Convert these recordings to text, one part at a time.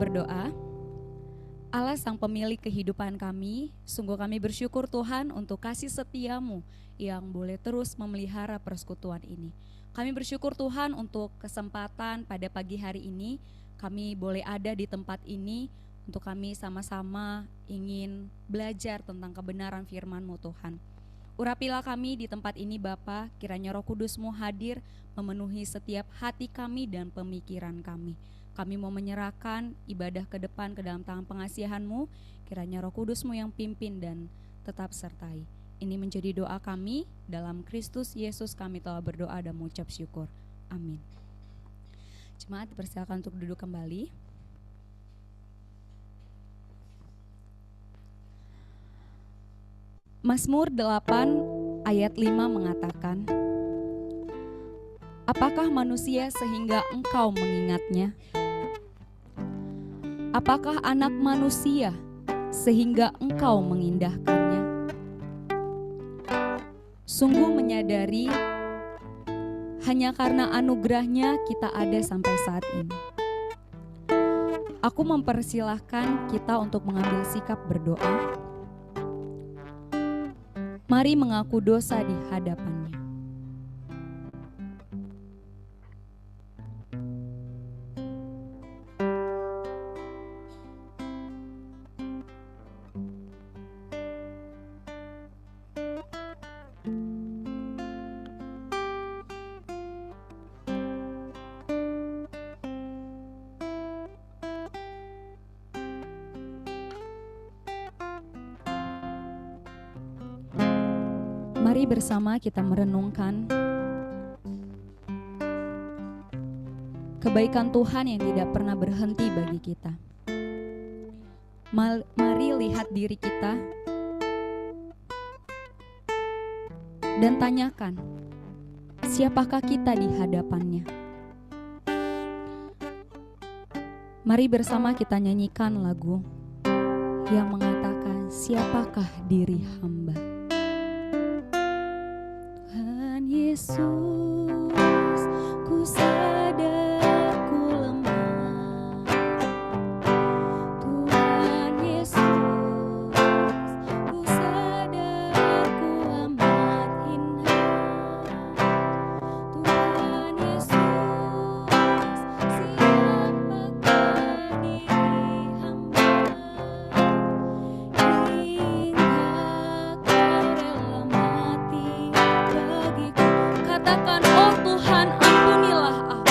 berdoa. Allah Sang Pemilik kehidupan kami, sungguh kami bersyukur Tuhan untuk kasih setia-Mu yang boleh terus memelihara persekutuan ini. Kami bersyukur Tuhan untuk kesempatan pada pagi hari ini, kami boleh ada di tempat ini untuk kami sama-sama ingin belajar tentang kebenaran firman-Mu Tuhan. Urapilah kami di tempat ini Bapa, kiranya Roh Kudus-Mu hadir memenuhi setiap hati kami dan pemikiran kami. Kami mau menyerahkan ibadah ke depan ke dalam tangan pengasihan-Mu, kiranya Roh Kudus-Mu yang pimpin dan tetap sertai. Ini menjadi doa kami, dalam Kristus Yesus kami telah berdoa dan mengucap syukur. Amin. Jemaat dipersilakan untuk duduk kembali. Mazmur 8 ayat 5 mengatakan, apakah manusia sehingga engkau mengingatnya? Apakah anak manusia sehingga engkau mengindahkannya? Sungguh menyadari hanya karena anugerahnya kita ada sampai saat ini. Aku mempersilahkan kita untuk mengambil sikap berdoa. Mari mengaku dosa di hadapannya. Mari bersama kita merenungkan kebaikan Tuhan yang tidak pernah berhenti bagi kita. Mari lihat diri kita dan tanyakan, siapakah kita di hadapannya? Mari bersama kita nyanyikan lagu yang mengatakan, siapakah diri hamba? Yesus, ku sadar ku lemah. Tuhan Yesus, ku sadar ku amat hina. Tuhan Yesus, siapakah diri hamba? Hingga kau rela mati bagiku. Katakan, oh Tuhan, ampunilah aku.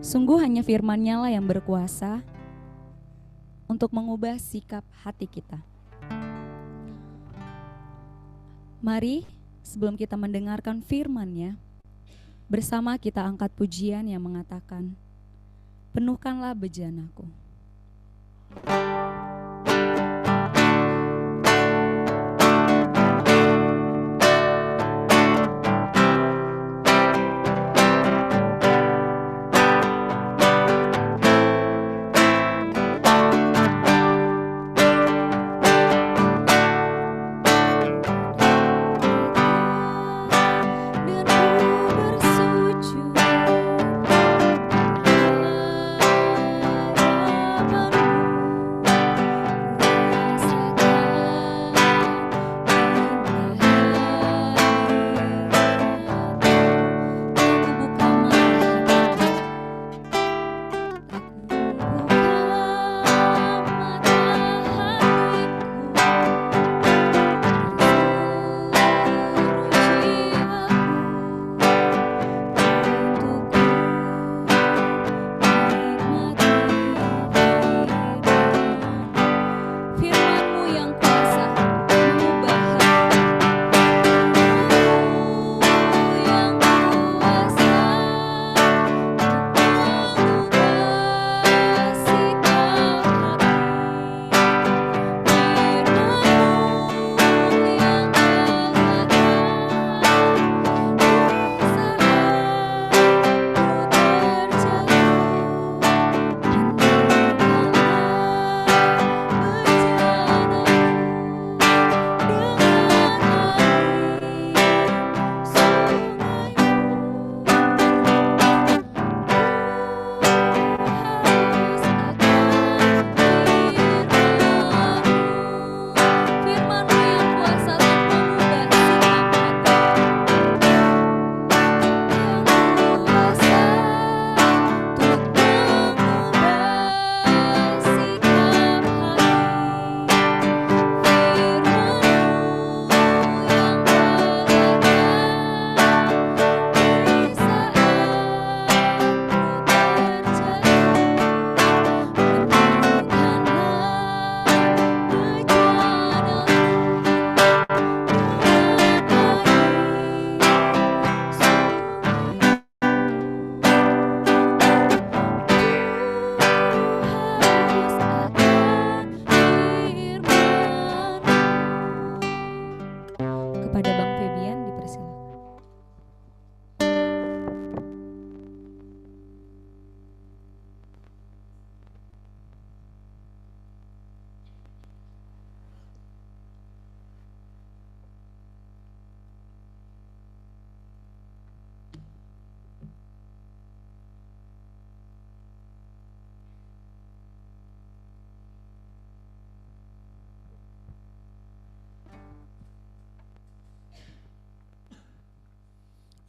Sungguh hanya firman-Nya lah yang berkuasa untuk mengubah sikap hati kita. Mari sebelum kita mendengarkan firman-Nya, Bersama kita angkat pujian yang mengatakan, penuhkanlah bejanaku.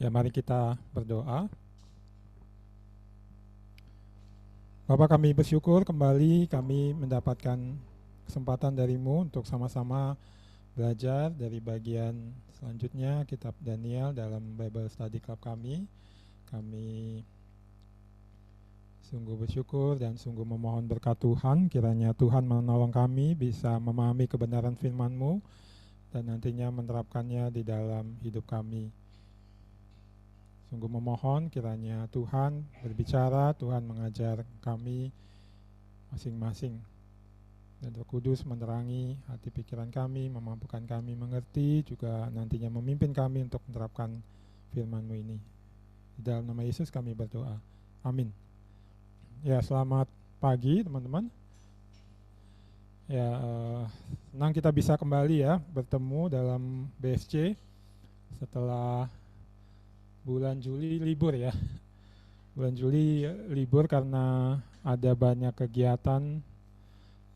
Ya, mari kita berdoa. Bapak, kami bersyukur kembali kami mendapatkan kesempatan dari-Mu untuk sama-sama belajar dari bagian selanjutnya kitab Daniel dalam Bible Study Club kami. Kami sungguh bersyukur dan sungguh memohon berkat Tuhan, kiranya Tuhan menolong kami bisa memahami kebenaran firman-Mu dan nantinya menerapkannya di dalam hidup kami. Sungguh memohon kiranya Tuhan berbicara, Tuhan mengajar kami masing-masing. Dan Roh Kudus menerangi hati pikiran kami, memampukan kami mengerti, juga nantinya memimpin kami untuk menerapkan firman-Mu ini. Di dalam nama Yesus kami berdoa. Amin. Ya, selamat pagi teman-teman. Ya, senang kita bisa kembali ya bertemu dalam BSC setelah bulan Juli libur ya. Bulan Juli libur karena ada banyak kegiatan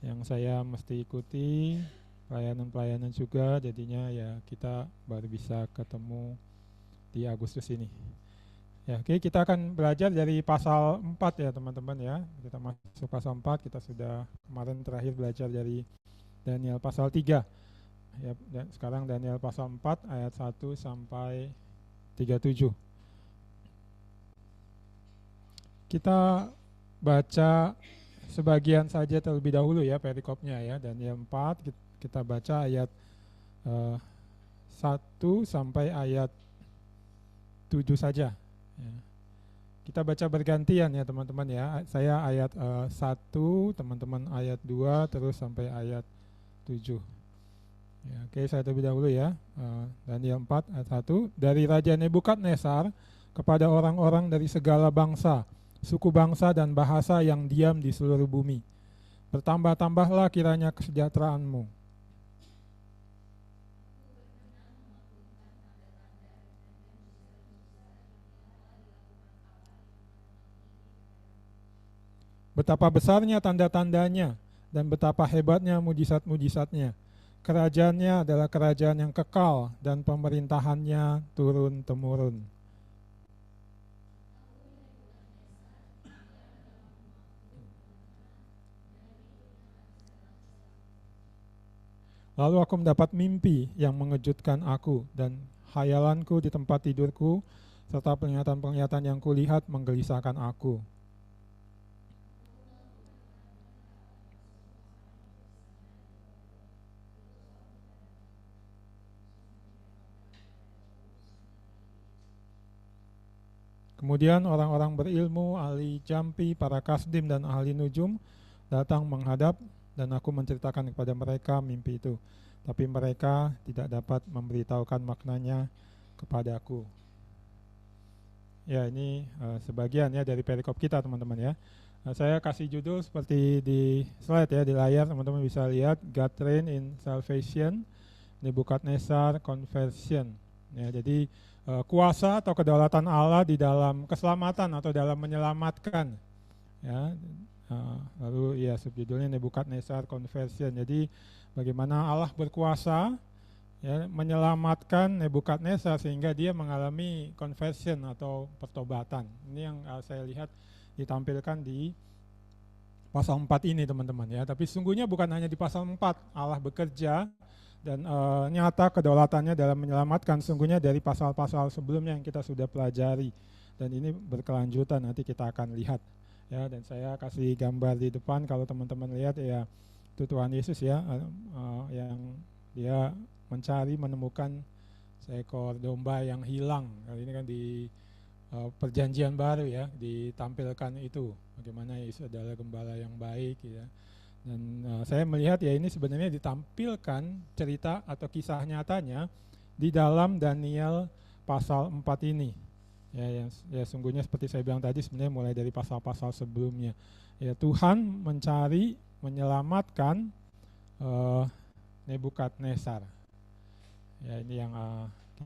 yang saya mesti ikuti, pelayanan-pelayanan juga, jadinya ya kita baru bisa ketemu di Agustus ini. Ya, oke, kita akan belajar dari pasal 4 ya teman-teman ya. Kita masuk pasal 4, kita sudah kemarin terakhir belajar dari Daniel pasal 3. Ya, dan sekarang Daniel pasal 4 ayat 1 sampai 37. Kita baca sebagian saja terlebih dahulu ya perikopnya ya. Daniel 4 kita baca ayat 1 sampai ayat 7 saja Ya. Kita baca bergantian ya teman-teman ya. Saya ayat 1, teman-teman ayat 2, terus sampai ayat 7. Ya, oke, saya terlebih dahulu ya. Daniel 4 ayat 1. Dari Raja Nebukadnezar kepada orang-orang dari segala bangsa, suku bangsa dan bahasa yang diam di seluruh bumi. Bertambah-tambahlah kiranya kesejahteraanmu. Betapa besarnya tanda-tandanya dan betapa hebatnya mujizat-mujizatnya. Kerajaannya adalah kerajaan yang kekal dan pemerintahannya turun-temurun. Lalu aku mendapat mimpi yang mengejutkan aku, dan hayalanku di tempat tidurku serta penglihatan-penglihatan yang kulihat menggelisahkan aku. Kemudian orang-orang berilmu, ahli jampi, para kasdim dan ahli nujum datang menghadap, dan aku menceritakan kepada mereka mimpi itu. Tapi mereka tidak dapat memberitahukan maknanya kepadaku. Ya, ini sebagian ya dari perikop kita teman-teman ya. Saya kasih judul seperti di slide ya, di layar teman-teman bisa lihat, God Reign in Salvation, Nebukadnezar Conversion. Ya, jadi kuasa atau kedaulatan Allah di dalam keselamatan atau dalam menyelamatkan. Ya, lalu ya subjudulnya Nebukadnezar Conversion. Jadi bagaimana Allah berkuasa ya, menyelamatkan Nebukadnezar sehingga dia mengalami conversion atau pertobatan. Ini yang saya lihat ditampilkan di pasal 4 ini teman-teman ya. Tapi sesungguhnya bukan hanya di pasal 4 Allah bekerja dan nyata kedaulatannya dalam menyelamatkan, sesungguhnya dari pasal-pasal sebelumnya yang kita sudah pelajari, dan ini berkelanjutan, nanti kita akan lihat ya. Dan saya kasih gambar di depan, kalau teman-teman lihat ya, itu Tuhan Yesus ya, yang dia menemukan seekor domba yang hilang. Kali ini kan di perjanjian baru ya, ditampilkan itu bagaimana Yesus adalah gembala yang baik ya. Dan saya melihat ya, ini sebenarnya ditampilkan cerita atau kisah nyatanya di dalam Daniel pasal 4 ini. Ya, sungguhnya seperti saya bilang tadi, sebenarnya mulai dari pasal-pasal sebelumnya. Ya, Tuhan mencari, menyelamatkan Nebukadnezar. Ya, ini yang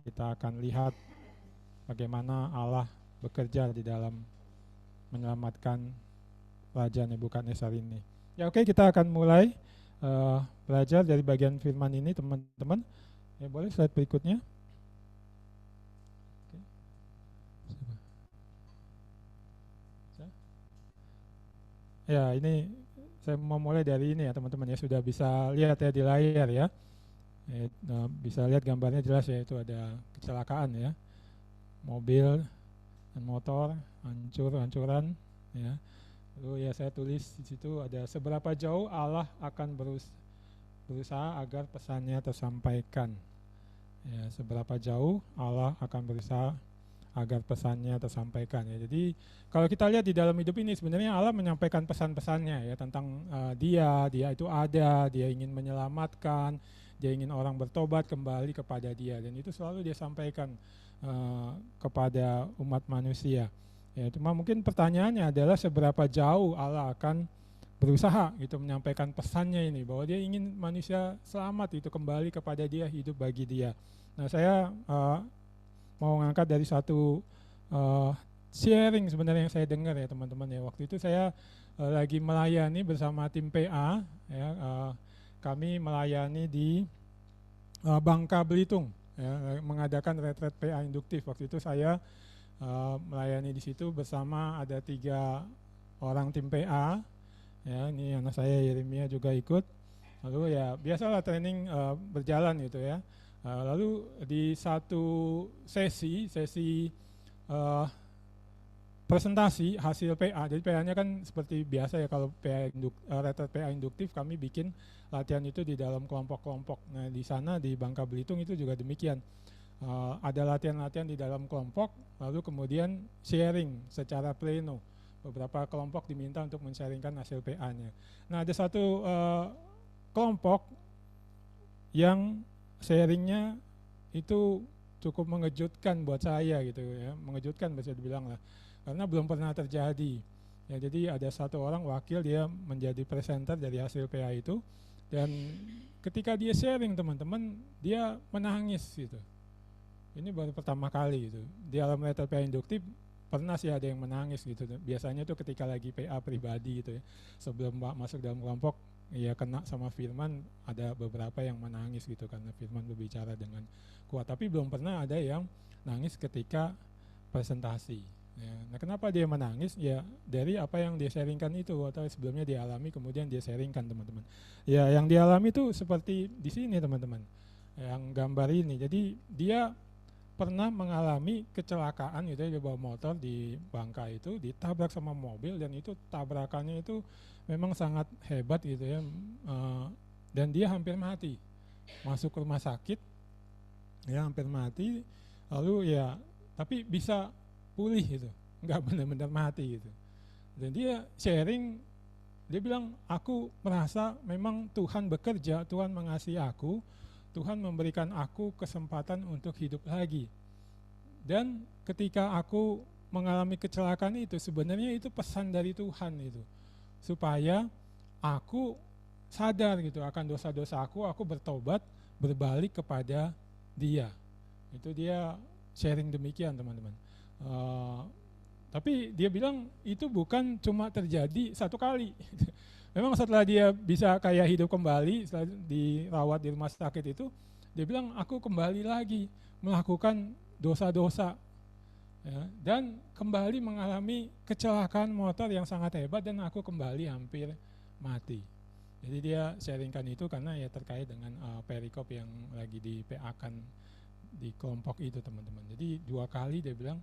kita akan lihat bagaimana Allah bekerja di dalam menyelamatkan Raja Nebukadnezar ini. Ya, oke, kita akan mulai belajar dari bagian firman ini teman-teman. Ya, boleh slide berikutnya. Ya, ini saya mau mulai dari ini ya teman-teman ya, sudah bisa lihat ya di layar ya. Bisa lihat gambarnya jelas ya, itu ada kecelakaan ya. Mobil dan motor hancur-hancuran ya. Lalu ya saya tulis di situ ada seberapa jauh Allah akan berusaha agar pesannya tersampaikan. Ya, seberapa jauh Allah akan berusaha agar pesannya tersampaikan ya. Jadi kalau kita lihat di dalam hidup ini, sebenarnya Allah menyampaikan pesan-pesannya ya tentang dia itu ada, dia ingin menyelamatkan, dia ingin orang bertobat kembali kepada dia, dan itu selalu dia sampaikan kepada umat manusia. Ya, cuma mungkin pertanyaannya adalah seberapa jauh Allah akan berusaha gitu menyampaikan pesannya ini, bahwa dia ingin manusia selamat itu kembali kepada dia, hidup bagi dia. Nah, saya mau ngangkat dari satu sharing sebenarnya yang saya dengar ya teman-teman ya. Waktu itu saya lagi melayani bersama tim PA ya, kami melayani di Bangka Belitung ya, mengadakan retret PA induktif. Waktu itu saya melayani di situ bersama ada 3 orang tim PA ya, ini anak saya Yeremia juga ikut. Lalu ya biasalah training berjalan gitu ya. Lalu di satu sesi presentasi hasil PA, jadi PA-nya kan seperti biasa ya, kalau retret PA induktif kami bikin latihan itu di dalam kelompok-kelompok. Nah, di sana di Bangka Belitung itu juga demikian. ada latihan-latihan di dalam kelompok, lalu kemudian sharing secara pleno. Beberapa kelompok diminta untuk men-sharingkan hasil PA-nya. Nah, ada satu kelompok yang sharingnya itu cukup mengejutkan buat saya gitu ya, mengejutkan bisa dibilang lah, karena belum pernah terjadi. Ya, jadi ada satu orang wakil, dia menjadi presenter dari hasil PA itu, dan ketika dia sharing teman-teman, dia menangis gitu. Ini baru pertama kali gitu. Di dalam letter PA induktif pernah sih ada yang menangis gitu. Biasanya tuh ketika lagi PA pribadi gitu ya, sebelum masuk dalam kelompok, ya kena sama firman, ada beberapa yang menangis gitu karena firman berbicara dengan kuat. Tapi belum pernah ada yang nangis ketika presentasi. Ya, nah, kenapa dia menangis? Ya dari apa yang dia sharingkan itu, atau sebelumnya dia alami kemudian dia sharingkan teman-teman. Ya yang dialami itu seperti di sini teman-teman, yang gambar ini. Jadi dia pernah mengalami kecelakaan gitu ya, dia bawa motor di Bangka itu, ditabrak sama mobil, dan itu tabrakannya itu memang sangat hebat gitu ya, dan dia hampir mati, masuk ke rumah sakit, ya hampir mati, lalu ya tapi bisa pulih gitu, nggak benar-benar mati gitu. Dan dia sharing, dia bilang, aku merasa memang Tuhan bekerja, Tuhan mengasihi aku, Tuhan memberikan aku kesempatan untuk hidup lagi. Dan ketika aku mengalami kecelakaan itu, sebenarnya itu pesan dari Tuhan itu, supaya aku sadar gitu akan dosa-dosa aku bertobat, berbalik kepada Dia. Itu dia sharing demikian teman-teman. Tapi dia bilang itu bukan cuma terjadi satu kali. Memang setelah dia bisa kayak hidup kembali, setelah dirawat di rumah sakit itu, dia bilang aku kembali lagi melakukan dosa-dosa, ya, dan kembali mengalami kecelakaan motor yang sangat hebat, dan aku kembali hampir mati. Jadi dia sharingkan itu karena ya terkait dengan perikop yang lagi di PA-kan di kelompok itu teman-teman. Jadi 2 kali dia bilang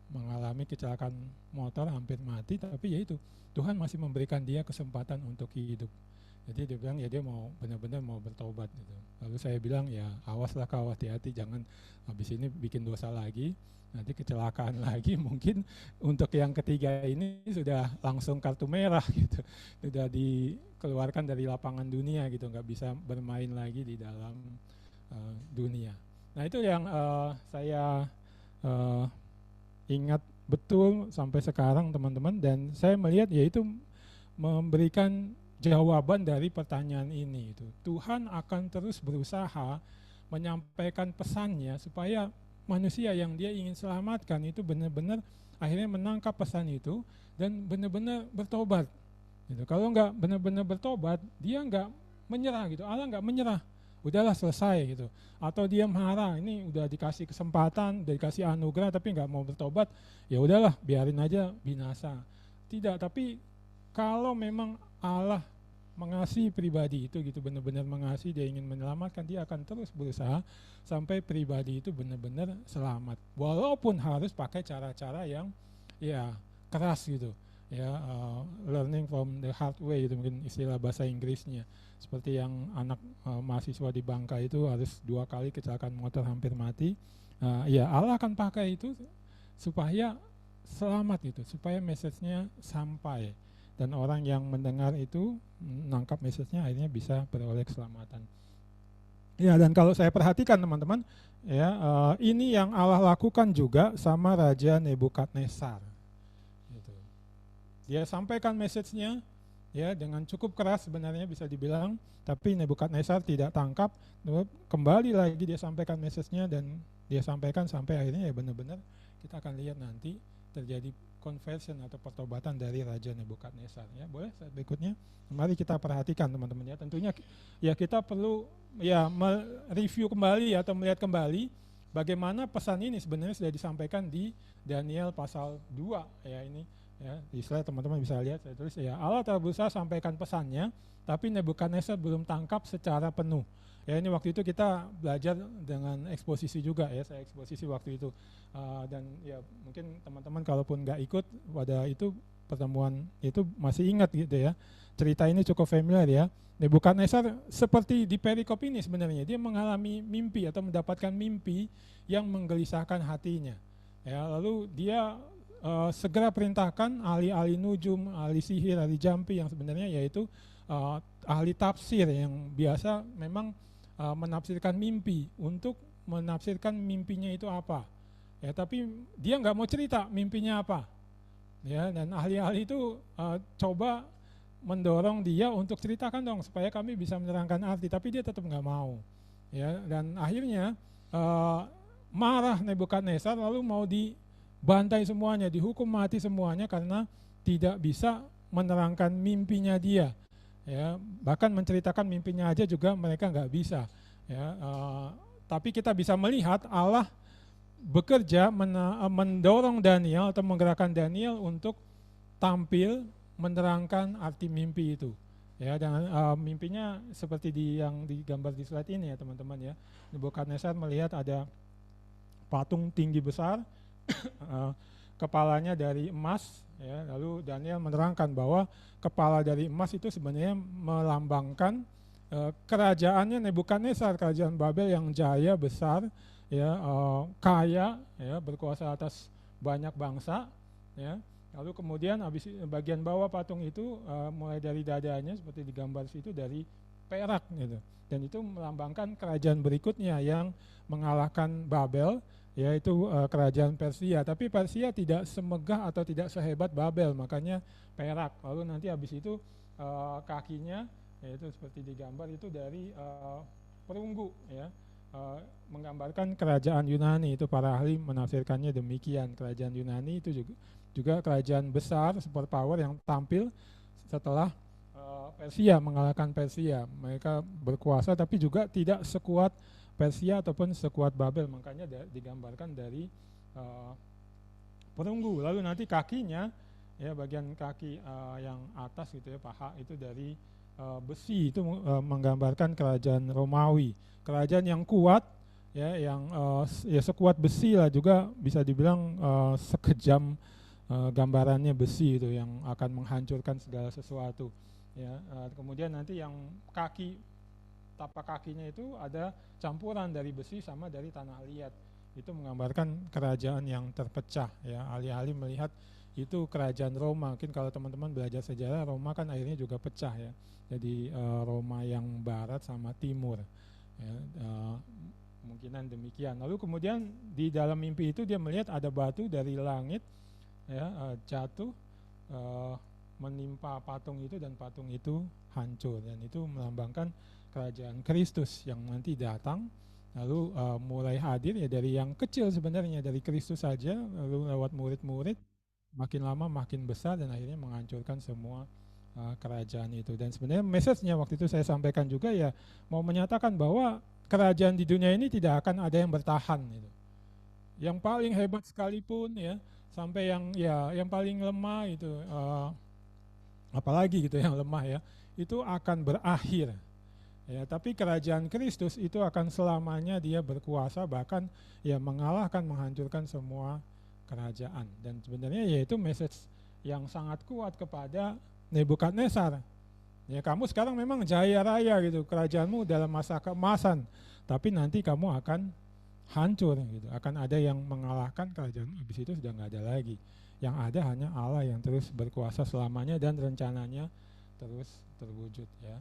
mengalami kecelakaan motor hampir mati, tapi ya itu Tuhan masih memberikan dia kesempatan untuk hidup. Jadi dia bilang ya dia mau benar-benar mau bertobat gitu. Lalu saya bilang ya awaslah kau, hati-hati jangan habis ini bikin dosa lagi, nanti kecelakaan lagi, mungkin untuk yang ketiga ini sudah langsung kartu merah gitu, sudah dikeluarkan dari lapangan dunia gitu, nggak bisa bermain lagi di dalam dunia. Nah itu yang saya ingat betul sampai sekarang teman-teman, dan saya melihat yaitu memberikan jawaban dari pertanyaan ini. Itu Tuhan akan terus berusaha menyampaikan pesannya supaya manusia yang dia ingin selamatkan itu benar-benar akhirnya menangkap pesan itu dan benar-benar bertobat gitu. Kalau nggak benar-benar bertobat, dia nggak menyerah gitu, Allah nggak menyerah, udahlah selesai gitu, atau dia marah, ini udah dikasih kesempatan, udah dikasih anugerah tapi nggak mau bertobat, ya udahlah biarin aja binasa. Tidak, tapi kalau memang Allah mengasihi pribadi itu gitu, benar-benar mengasihi, dia ingin menyelamatkan, dia akan terus berusaha sampai pribadi itu benar-benar selamat, walaupun harus pakai cara-cara yang ya keras gitu ya, learning from the hard way gitu, mungkin istilah bahasa Inggrisnya, seperti yang anak mahasiswa di Bangka itu harus 2 kali kecelakaan motor hampir mati. Ya Allah akan pakai itu supaya selamat gitu, supaya message-nya sampai dan orang yang mendengar itu menangkap message-nya, akhirnya bisa beroleh keselamatan. Ya, dan kalau saya perhatikan teman-teman ya, ini yang Allah lakukan juga sama Raja Nebukadnezar gitu. Dia sampaikan message-nya ya dengan cukup keras sebenarnya bisa dibilang, tapi Nebukadnezar tidak tangkap, kembali lagi dia sampaikan message-nya, dan dia sampaikan sampai akhirnya ya benar-benar kita akan lihat nanti terjadi conversion atau pertobatan dari Raja Nebukadnezar ya. Boleh slide berikutnya. Mari kita perhatikan teman-teman ya. Tentunya ya kita perlu ya mereview kembali atau melihat kembali bagaimana pesan ini sebenarnya sudah disampaikan di Daniel pasal 2 ya ini. Ya, di slide teman-teman bisa lihat saya tulis ya, Allah telah berusaha sampaikan pesannya, tapi Nebukadnezar belum tangkap secara penuh. Ya, ini waktu itu kita belajar dengan eksposisi juga ya, saya eksposisi waktu itu. Dan ya mungkin teman-teman kalaupun nggak ikut pada itu pertemuan itu masih ingat gitu ya. Cerita ini cukup familiar ya. Nebukadnezar seperti di perikop ini sebenarnya, dia mengalami mimpi atau mendapatkan mimpi yang menggelisahkan hatinya. Ya, lalu dia segera perintahkan ahli-ahli nujum, ahli sihir, ahli jampi yang sebenarnya yaitu ahli tafsir yang biasa memang menafsirkan mimpi untuk menafsirkan mimpinya itu apa. Ya, tapi dia nggak mau cerita mimpinya apa. Ya, dan ahli-ahli itu coba mendorong dia untuk ceritakan dong supaya kami bisa menerangkan arti, tapi dia tetap nggak mau. Ya, dan akhirnya marah Nebukadnezar lalu mau dibantai semuanya, dihukum mati semuanya karena tidak bisa menerangkan mimpinya dia. Ya, bahkan menceritakan mimpinya aja juga mereka nggak bisa. Ya, tapi kita bisa melihat Allah bekerja mendorong Daniel atau menggerakkan Daniel untuk tampil menerangkan arti mimpi itu. Ya, dan mimpinya seperti yang digambar di slide ini ya teman-teman ya. Nebukadnezar melihat ada patung tinggi besar, kepalanya dari emas. Ya, lalu Daniel menerangkan bahwa kepala dari emas itu sebenarnya melambangkan kerajaannya Nebukadnezar, kerajaan Babel yang jaya besar, ya, kaya, ya, berkuasa atas banyak bangsa. Ya. Lalu kemudian habis bagian bawah patung itu mulai dari dadanya seperti digambar situ dari perak gitu. Dan itu melambangkan kerajaan berikutnya yang mengalahkan Babel, yaitu kerajaan Persia. Tapi Persia tidak semegah atau tidak sehebat Babel, makanya perak. Lalu nanti habis itu kakinya, yaitu seperti digambar itu dari perunggu, ya, menggambarkan kerajaan Yunani. Itu para ahli menafsirkannya demikian. Kerajaan Yunani itu juga kerajaan besar, superpower yang tampil setelah Persia, mengalahkan Persia. Mereka berkuasa tapi juga tidak sekuat Persia ataupun sekuat Babel, makanya digambarkan dari perunggu. Lalu nanti kakinya, ya, bagian kaki yang atas gitu ya, paha itu dari besi, itu menggambarkan kerajaan Romawi, kerajaan yang kuat, ya, yang ya sekuat besi lah, juga bisa dibilang sekejam gambarannya besi itu yang akan menghancurkan segala sesuatu. Ya, kemudian nanti yang tapak kakinya itu ada campuran dari besi sama dari tanah liat. Itu menggambarkan kerajaan yang terpecah. Ya, ahli-ahli melihat itu kerajaan Roma. Mungkin kalau teman-teman belajar sejarah, Roma kan akhirnya juga pecah ya. Jadi Roma yang barat sama timur. Ya, kemungkinan demikian. Lalu kemudian di dalam mimpi itu dia melihat ada batu dari langit, ya, jatuh menimpa patung itu, dan patung itu hancur, dan itu melambangkan kerajaan Kristus yang nanti datang, lalu mulai hadir ya dari yang kecil sebenarnya, dari Kristus saja, lalu lewat murid-murid makin lama makin besar dan akhirnya menghancurkan semua kerajaan itu. Dan sebenarnya message-nya waktu itu saya sampaikan juga ya, mau menyatakan bahwa kerajaan di dunia ini tidak akan ada yang bertahan gitu. Yang paling hebat sekalipun ya, sampai yang paling lemah itu apalagi gitu yang lemah ya, itu akan berakhir. Ya, tapi kerajaan Kristus itu akan selamanya dia berkuasa, bahkan ya mengalahkan, menghancurkan semua kerajaan. Dan sebenarnya yaitu message yang sangat kuat kepada Nebukadnezar. Ya, kamu sekarang memang jaya raya gitu, kerajaanmu dalam masa keemasan, tapi nanti kamu akan hancur gitu. Akan ada yang mengalahkan kerajaanmu, habis itu sudah nggak ada lagi. Yang ada hanya Allah yang terus berkuasa selamanya dan rencananya terus terwujud ya.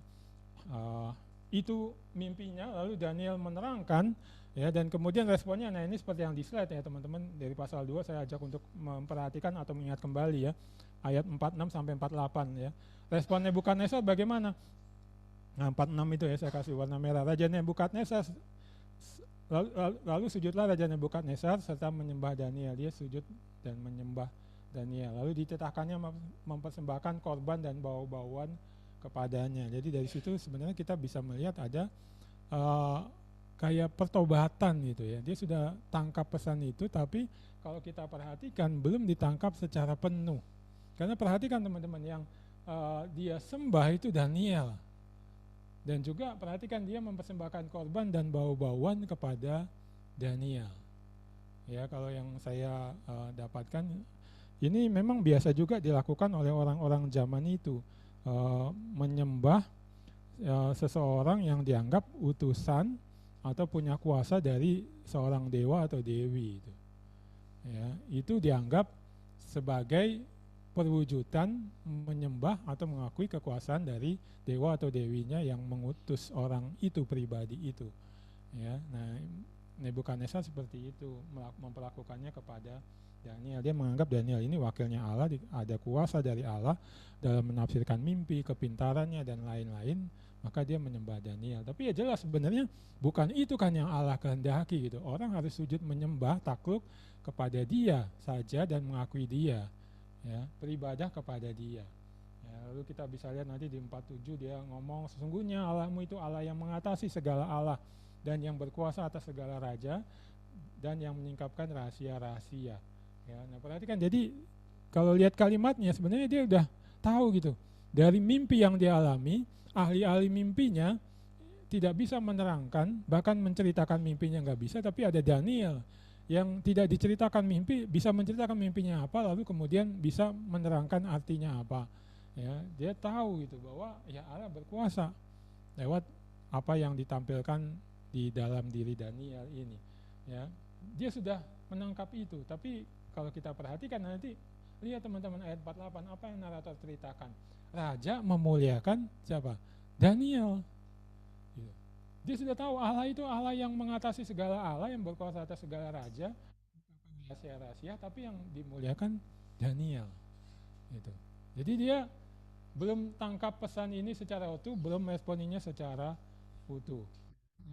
Itu mimpinya, lalu Daniel menerangkan ya, dan kemudian responnya, nah ini seperti yang di slide ya teman-teman, dari pasal 2 saya ajak untuk memperhatikan atau mengingat kembali ya, ayat 46 sampai 48 ya. Respon Nebukadnezar bagaimana? Nah 46 itu ya saya kasih warna merah. Raja Nebukadnezar lalu sujudlah Raja Nebukadnezar serta menyembah Daniel. Dia sujud dan menyembah Daniel. Lalu ditetapkannya mempersembahkan korban dan bau-bauan kepadanya. Jadi dari situ sebenarnya kita bisa melihat ada kayak pertobatan gitu ya. Dia sudah tangkap pesan itu, tapi kalau kita perhatikan belum ditangkap secara penuh. Karena perhatikan teman-teman, yang dia sembah itu Daniel. Dan juga perhatikan dia mempersembahkan korban dan bau-bauan kepada Daniel. Ya, kalau yang saya dapatkan ini memang biasa juga dilakukan oleh orang-orang zaman itu, menyembah seseorang yang dianggap utusan atau punya kuasa dari seorang dewa atau dewi itu. Ya, itu dianggap sebagai perwujudan menyembah atau mengakui kekuasaan dari dewa atau dewinya yang mengutus orang itu pribadi itu. Ya, nah Nebukadnezar seperti itu memperlakukannya kepada Daniel. Dia menganggap Daniel ini wakilnya Allah, ada kuasa dari Allah dalam menafsirkan mimpi, kepintarannya dan lain-lain, maka dia menyembah Daniel. Tapi ya jelas sebenarnya bukan itu kan yang Allah kehendaki gitu. Orang harus sujud menyembah, takluk kepada dia saja dan mengakui dia. Ya, beribadah kepada dia. Ya, lalu kita bisa lihat nanti di 47 dia ngomong, sesungguhnya Allahmu itu Allah yang mengatasi segala Allah dan yang berkuasa atas segala raja dan yang menyingkapkan rahasia-rahasia. Ya, nah perhatikan, jadi kalau lihat kalimatnya sebenarnya dia udah tahu gitu. Dari mimpi yang dia alami, ahli-ahli mimpinya tidak bisa menerangkan, bahkan menceritakan mimpinya nggak bisa, tapi ada Daniel yang tidak diceritakan mimpi, bisa menceritakan mimpinya apa, lalu kemudian bisa menerangkan artinya apa. Ya, dia tahu gitu bahwa ya Allah berkuasa lewat apa yang ditampilkan di dalam diri Daniel ini. Ya, dia sudah menangkap itu. Tapi kalau kita perhatikan nanti, lihat teman-teman ayat 48, apa yang narator ceritakan? Raja memuliakan siapa? Daniel. Dia sudah tahu Allah itu Allah yang mengatasi segala Allah, yang berkuasa atas segala raja, rahasia-rahasia, tapi yang dimuliakan Daniel. Gitu. Jadi dia belum tangkap pesan ini secara utuh, belum meresponinya secara utuh.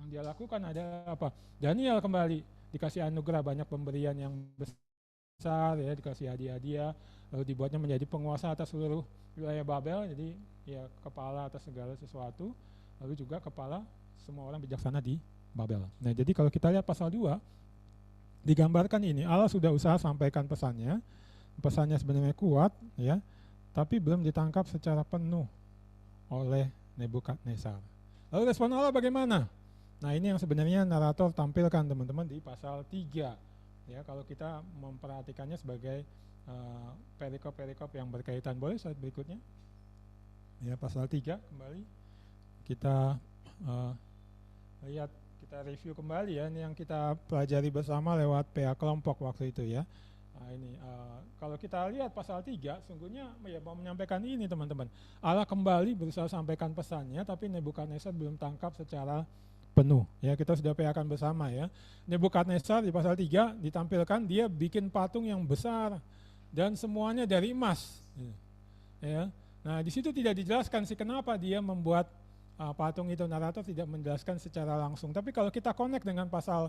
Yang dia lakukan adalah apa? Daniel kembali dikasih anugerah, banyak pemberian yang besar, ya, dikasih hadiah-hadiah, lalu dibuatnya menjadi penguasa atas seluruh wilayah Babel, jadi ya kepala atas segala sesuatu, lalu juga kepala semua orang bijaksana di Babel. Nah, jadi kalau kita lihat pasal 2, digambarkan ini, Allah sudah usaha sampaikan pesannya sebenarnya kuat, ya, tapi belum ditangkap secara penuh oleh Nebukadnezar. Lalu respon Allah bagaimana? Nah, ini yang sebenarnya narator tampilkan teman-teman di pasal 3. Ya, kalau kita memperhatikannya sebagai perikop-perikop yang berkaitan. Boleh slide berikutnya? Ya, pasal 3 kembali. Kita lihat, kita review kembali ya, ini yang kita pelajari bersama lewat PA kelompok waktu itu ya. Nah, ini kalau kita lihat pasal 3, sungguhnya ya mau menyampaikan ini teman-teman. Allah kembali berusaha sampaikan pesannya, tapi Nebukadnezar belum tangkap secara penuh. Ya, kita sudah PA-kan bersama ya. Nebukadnezar di pasal 3 ditampilkan dia bikin patung yang besar dan semuanya dari emas. Ya. Nah, di situ tidak dijelaskan sih kenapa dia membuat patung itu, narator tidak menjelaskan secara langsung. Tapi kalau kita connect dengan pasal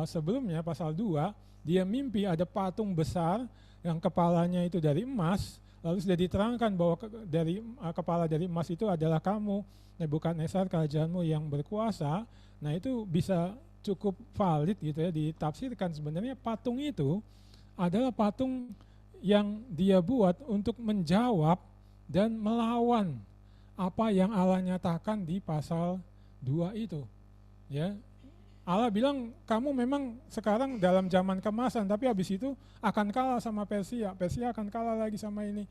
sebelumnya, pasal 2, dia mimpi ada patung besar yang kepalanya itu dari emas, lalu sudah diterangkan bahwa dari kepala dari emas itu adalah kamu, Nebukadnezar, kerajaanmu yang berkuasa. Nah, itu bisa cukup valid gitu ya, ditafsirkan sebenarnya patung itu adalah patung yang dia buat untuk menjawab dan melawan apa yang Allah nyatakan di pasal 2 itu. Ya. Allah bilang kamu memang sekarang dalam zaman kemasan, tapi habis itu akan kalah sama Persia. Persia akan kalah lagi sama ini.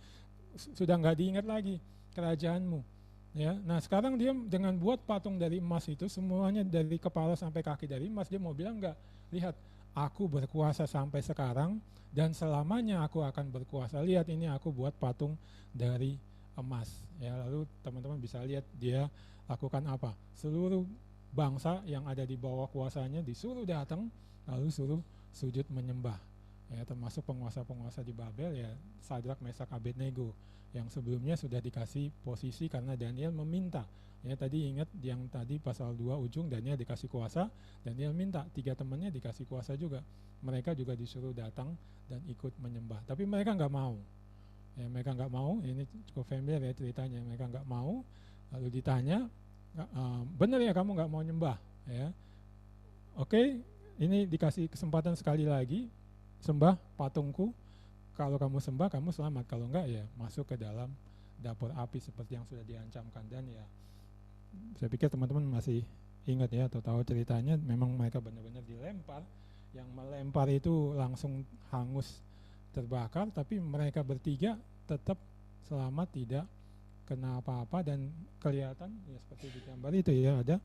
Sudah nggak diingat lagi kerajaanmu. Ya. Nah, sekarang dia dengan buat patung dari emas itu, semuanya dari kepala sampai kaki dari emas, dia mau bilang enggak, lihat, aku berkuasa sampai sekarang dan selamanya aku akan berkuasa. Lihat ini aku buat patung dari emas. Ya, lalu teman-teman bisa lihat dia lakukan apa. Seluruh bangsa yang ada di bawah kuasanya disuruh datang, lalu suruh sujud menyembah. Ya, termasuk penguasa-penguasa di Babel ya, Sadrak, Mesak, Abednego yang sebelumnya sudah dikasih posisi karena Daniel meminta. Ya, tadi ingat yang tadi pasal 2 ujung, Daniel dikasih kuasa, Daniel minta, 3 temannya dikasih kuasa juga. Mereka juga disuruh datang dan ikut menyembah. Tapi mereka nggak mau. Ya, mereka nggak mau, ini cukup familiar ya ceritanya, mereka nggak mau, lalu ditanya, benar ya kamu nggak mau nyembah? Ya, oke, ini dikasih kesempatan sekali lagi, sembah patungku, kalau kamu sembah kamu selamat, kalau enggak ya masuk ke dalam dapur api seperti yang sudah diancamkan. Dan ya Saya pikir teman-teman masih ingat ya atau tahu ceritanya, memang mereka benar-benar dilempar. Yang melempar itu langsung hangus terbakar, tapi mereka bertiga tetap selamat, tidak kena apa-apa. Dan kelihatan ya seperti di gambar itu ya, ada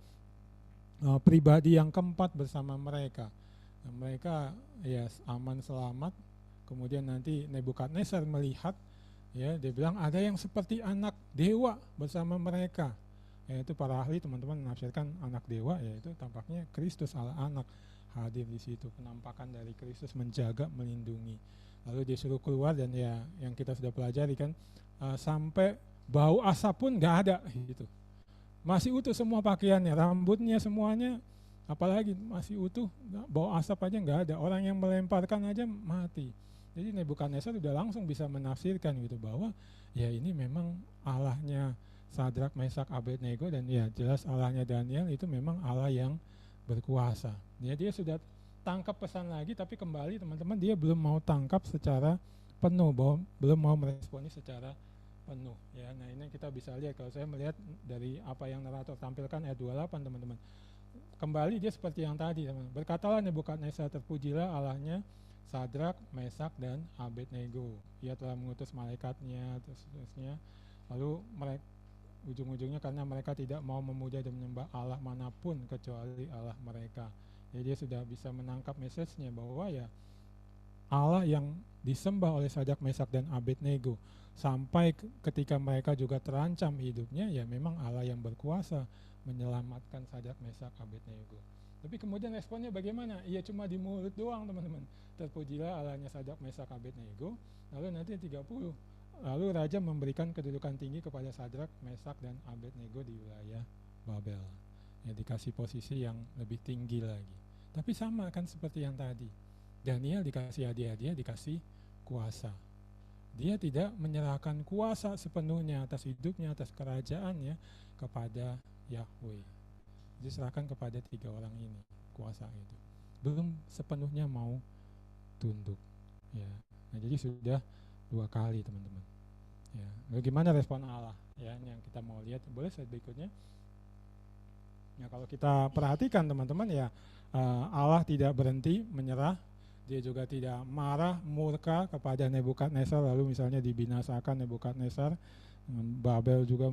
pribadi yang keempat bersama mereka. Nah, mereka ya aman selamat. Kemudian nanti Nebukadnezar melihat, ya dia bilang ada yang seperti anak dewa bersama mereka. Yaitu para ahli teman-teman menafsirkan anak dewa, yaitu tampaknya Kristus Allah anak hadir di situ, penampakan dari Kristus menjaga, melindungi. Lalu dia suruh keluar, dan ya yang kita sudah pelajari kan, sampai bau asap pun nggak ada gitu. Masih utuh semua pakaiannya, rambutnya semuanya, apalagi masih utuh, bau asap aja nggak ada. Orang yang melemparkan aja mati. Jadi Nebukadnezar sudah langsung bisa menafsirkan gitu, bahwa ya ini memang Allahnya Sadrak, Mesak, Abednego, dan ya jelas Allahnya Daniel itu memang Allah yang berkuasa. Ya dia sudah tangkap pesan lagi, tapi kembali teman-teman dia belum mau tangkap secara penuh, belum mau meresponi secara penuh ya. Nah ini kita bisa lihat, kalau saya melihat dari apa yang narator tampilkan ayat 28 teman-teman, kembali dia seperti yang tadi teman-teman. Berkatalah Nebukadnezar, terpujilah Allahnya Sadrak, Mesak, dan Abednego. Ia telah mengutus malaikatnya, terusnya. Lalu mereka ujung-ujungnya karena mereka tidak mau memuja dan menyembah Allah manapun kecuali Allah mereka. Jadi dia sudah bisa menangkap message-nya bahwa ya Allah yang disembah oleh Sadrak, Mesak, dan Abednego sampai ketika mereka juga terancam hidupnya, ya memang Allah yang berkuasa menyelamatkan Sadrak, Mesak, Abednego. Tapi kemudian responnya bagaimana? Iya cuma di mulut doang teman-teman. Terpujilah Allahnya Sadrak, Mesak, Abednego. Lalu nanti 30. Lalu raja memberikan kedudukan tinggi kepada Sadrak, Mesak, dan Abednego di wilayah Babel. Ya dikasih posisi yang lebih tinggi lagi. Tapi sama kan seperti yang tadi. Daniel dikasih hadiah, dikasih kuasa. Dia tidak menyerahkan kuasa sepenuhnya atas hidupnya, atas kerajaannya kepada Yahweh. Diserahkan kepada 3 orang ini kuasa itu. Belum sepenuhnya mau tunduk. Ya. Nah, jadi sudah 2 kali teman-teman. Ya, bagaimana respon Allah? Ya, ini yang kita mau lihat. Boleh slide berikutnya. Ya, kalau kita perhatikan teman-teman ya, Allah tidak berhenti menyerah. Dia juga tidak marah, murka kepada Nebukadnezar lalu misalnya dibinasakan Nebukadnezar, Babel juga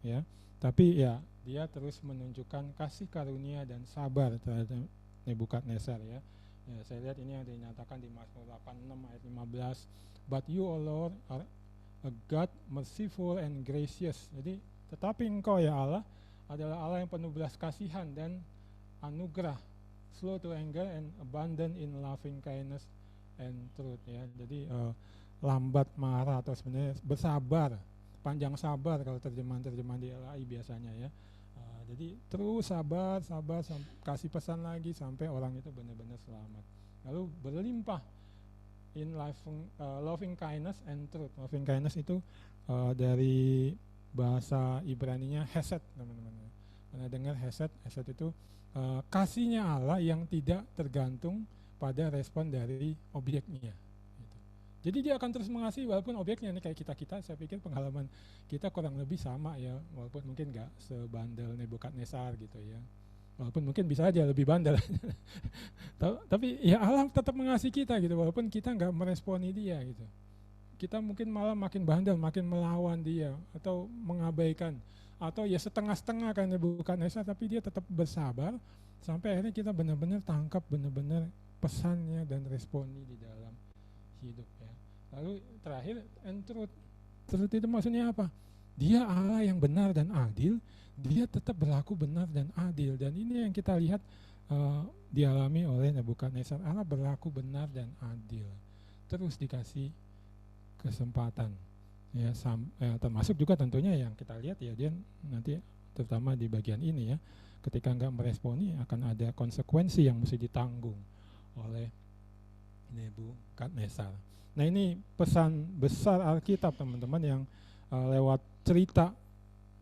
ya. Tapi ya dia terus menunjukkan kasih karunia dan sabar terhadap Nebukadnezar ya. Ya, saya lihat ini yang dinyatakan di Mazmur 86 ayat 15. But you, O Lord, are a God merciful and gracious. Jadi, tetapi engkau ya Allah adalah Allah yang penuh belas kasihan dan anugerah, slow to anger and abundant in loving kindness and truth ya. Jadi lambat marah atau sebenarnya bersabar, panjang sabar kalau terjemahan di LAI biasanya ya. Jadi terus sabar, kasih pesan lagi sampai orang itu benar-benar selamat. Lalu berlimpah in loving kindness and truth. Loving kindness itu dari bahasa Ibraninya hesed teman-teman. Pernah dengar hesed? Hesed itu kasihnya Allah yang tidak tergantung pada respon dari objeknya. Gitu. Jadi dia akan terus mengasihi walaupun objeknya ini kayak kita, saya pikir pengalaman kita kurang lebih sama ya, walaupun mungkin nggak sebandel Nebukadnezar gitu ya. Walaupun mungkin bisa aja lebih bandel. Tapi ya Allah tetap mengasihi kita gitu, walaupun kita nggak meresponi dia gitu. Kita mungkin malah makin bandel, makin melawan dia atau mengabaikan, atau ya setengah-setengah kan Nebukadnezar, tapi dia tetap bersabar sampai akhirnya kita benar-benar tangkap benar-benar pesannya dan responi di dalam hidup ya. Lalu terakhir and truth. Truth itu maksudnya apa? Dia Allah yang benar dan adil, dia tetap berlaku benar dan adil, dan ini yang kita lihat dialami oleh Nebukadnezar. Allah berlaku benar dan adil, terus dikasih kesempatan ya, termasuk juga tentunya yang kita lihat ya, dia nanti terutama di bagian ini ya, ketika nggak meresponi akan ada konsekuensi yang mesti ditanggung oleh Nebukadnezar. Nah ini pesan besar Alkitab teman-teman yang lewat cerita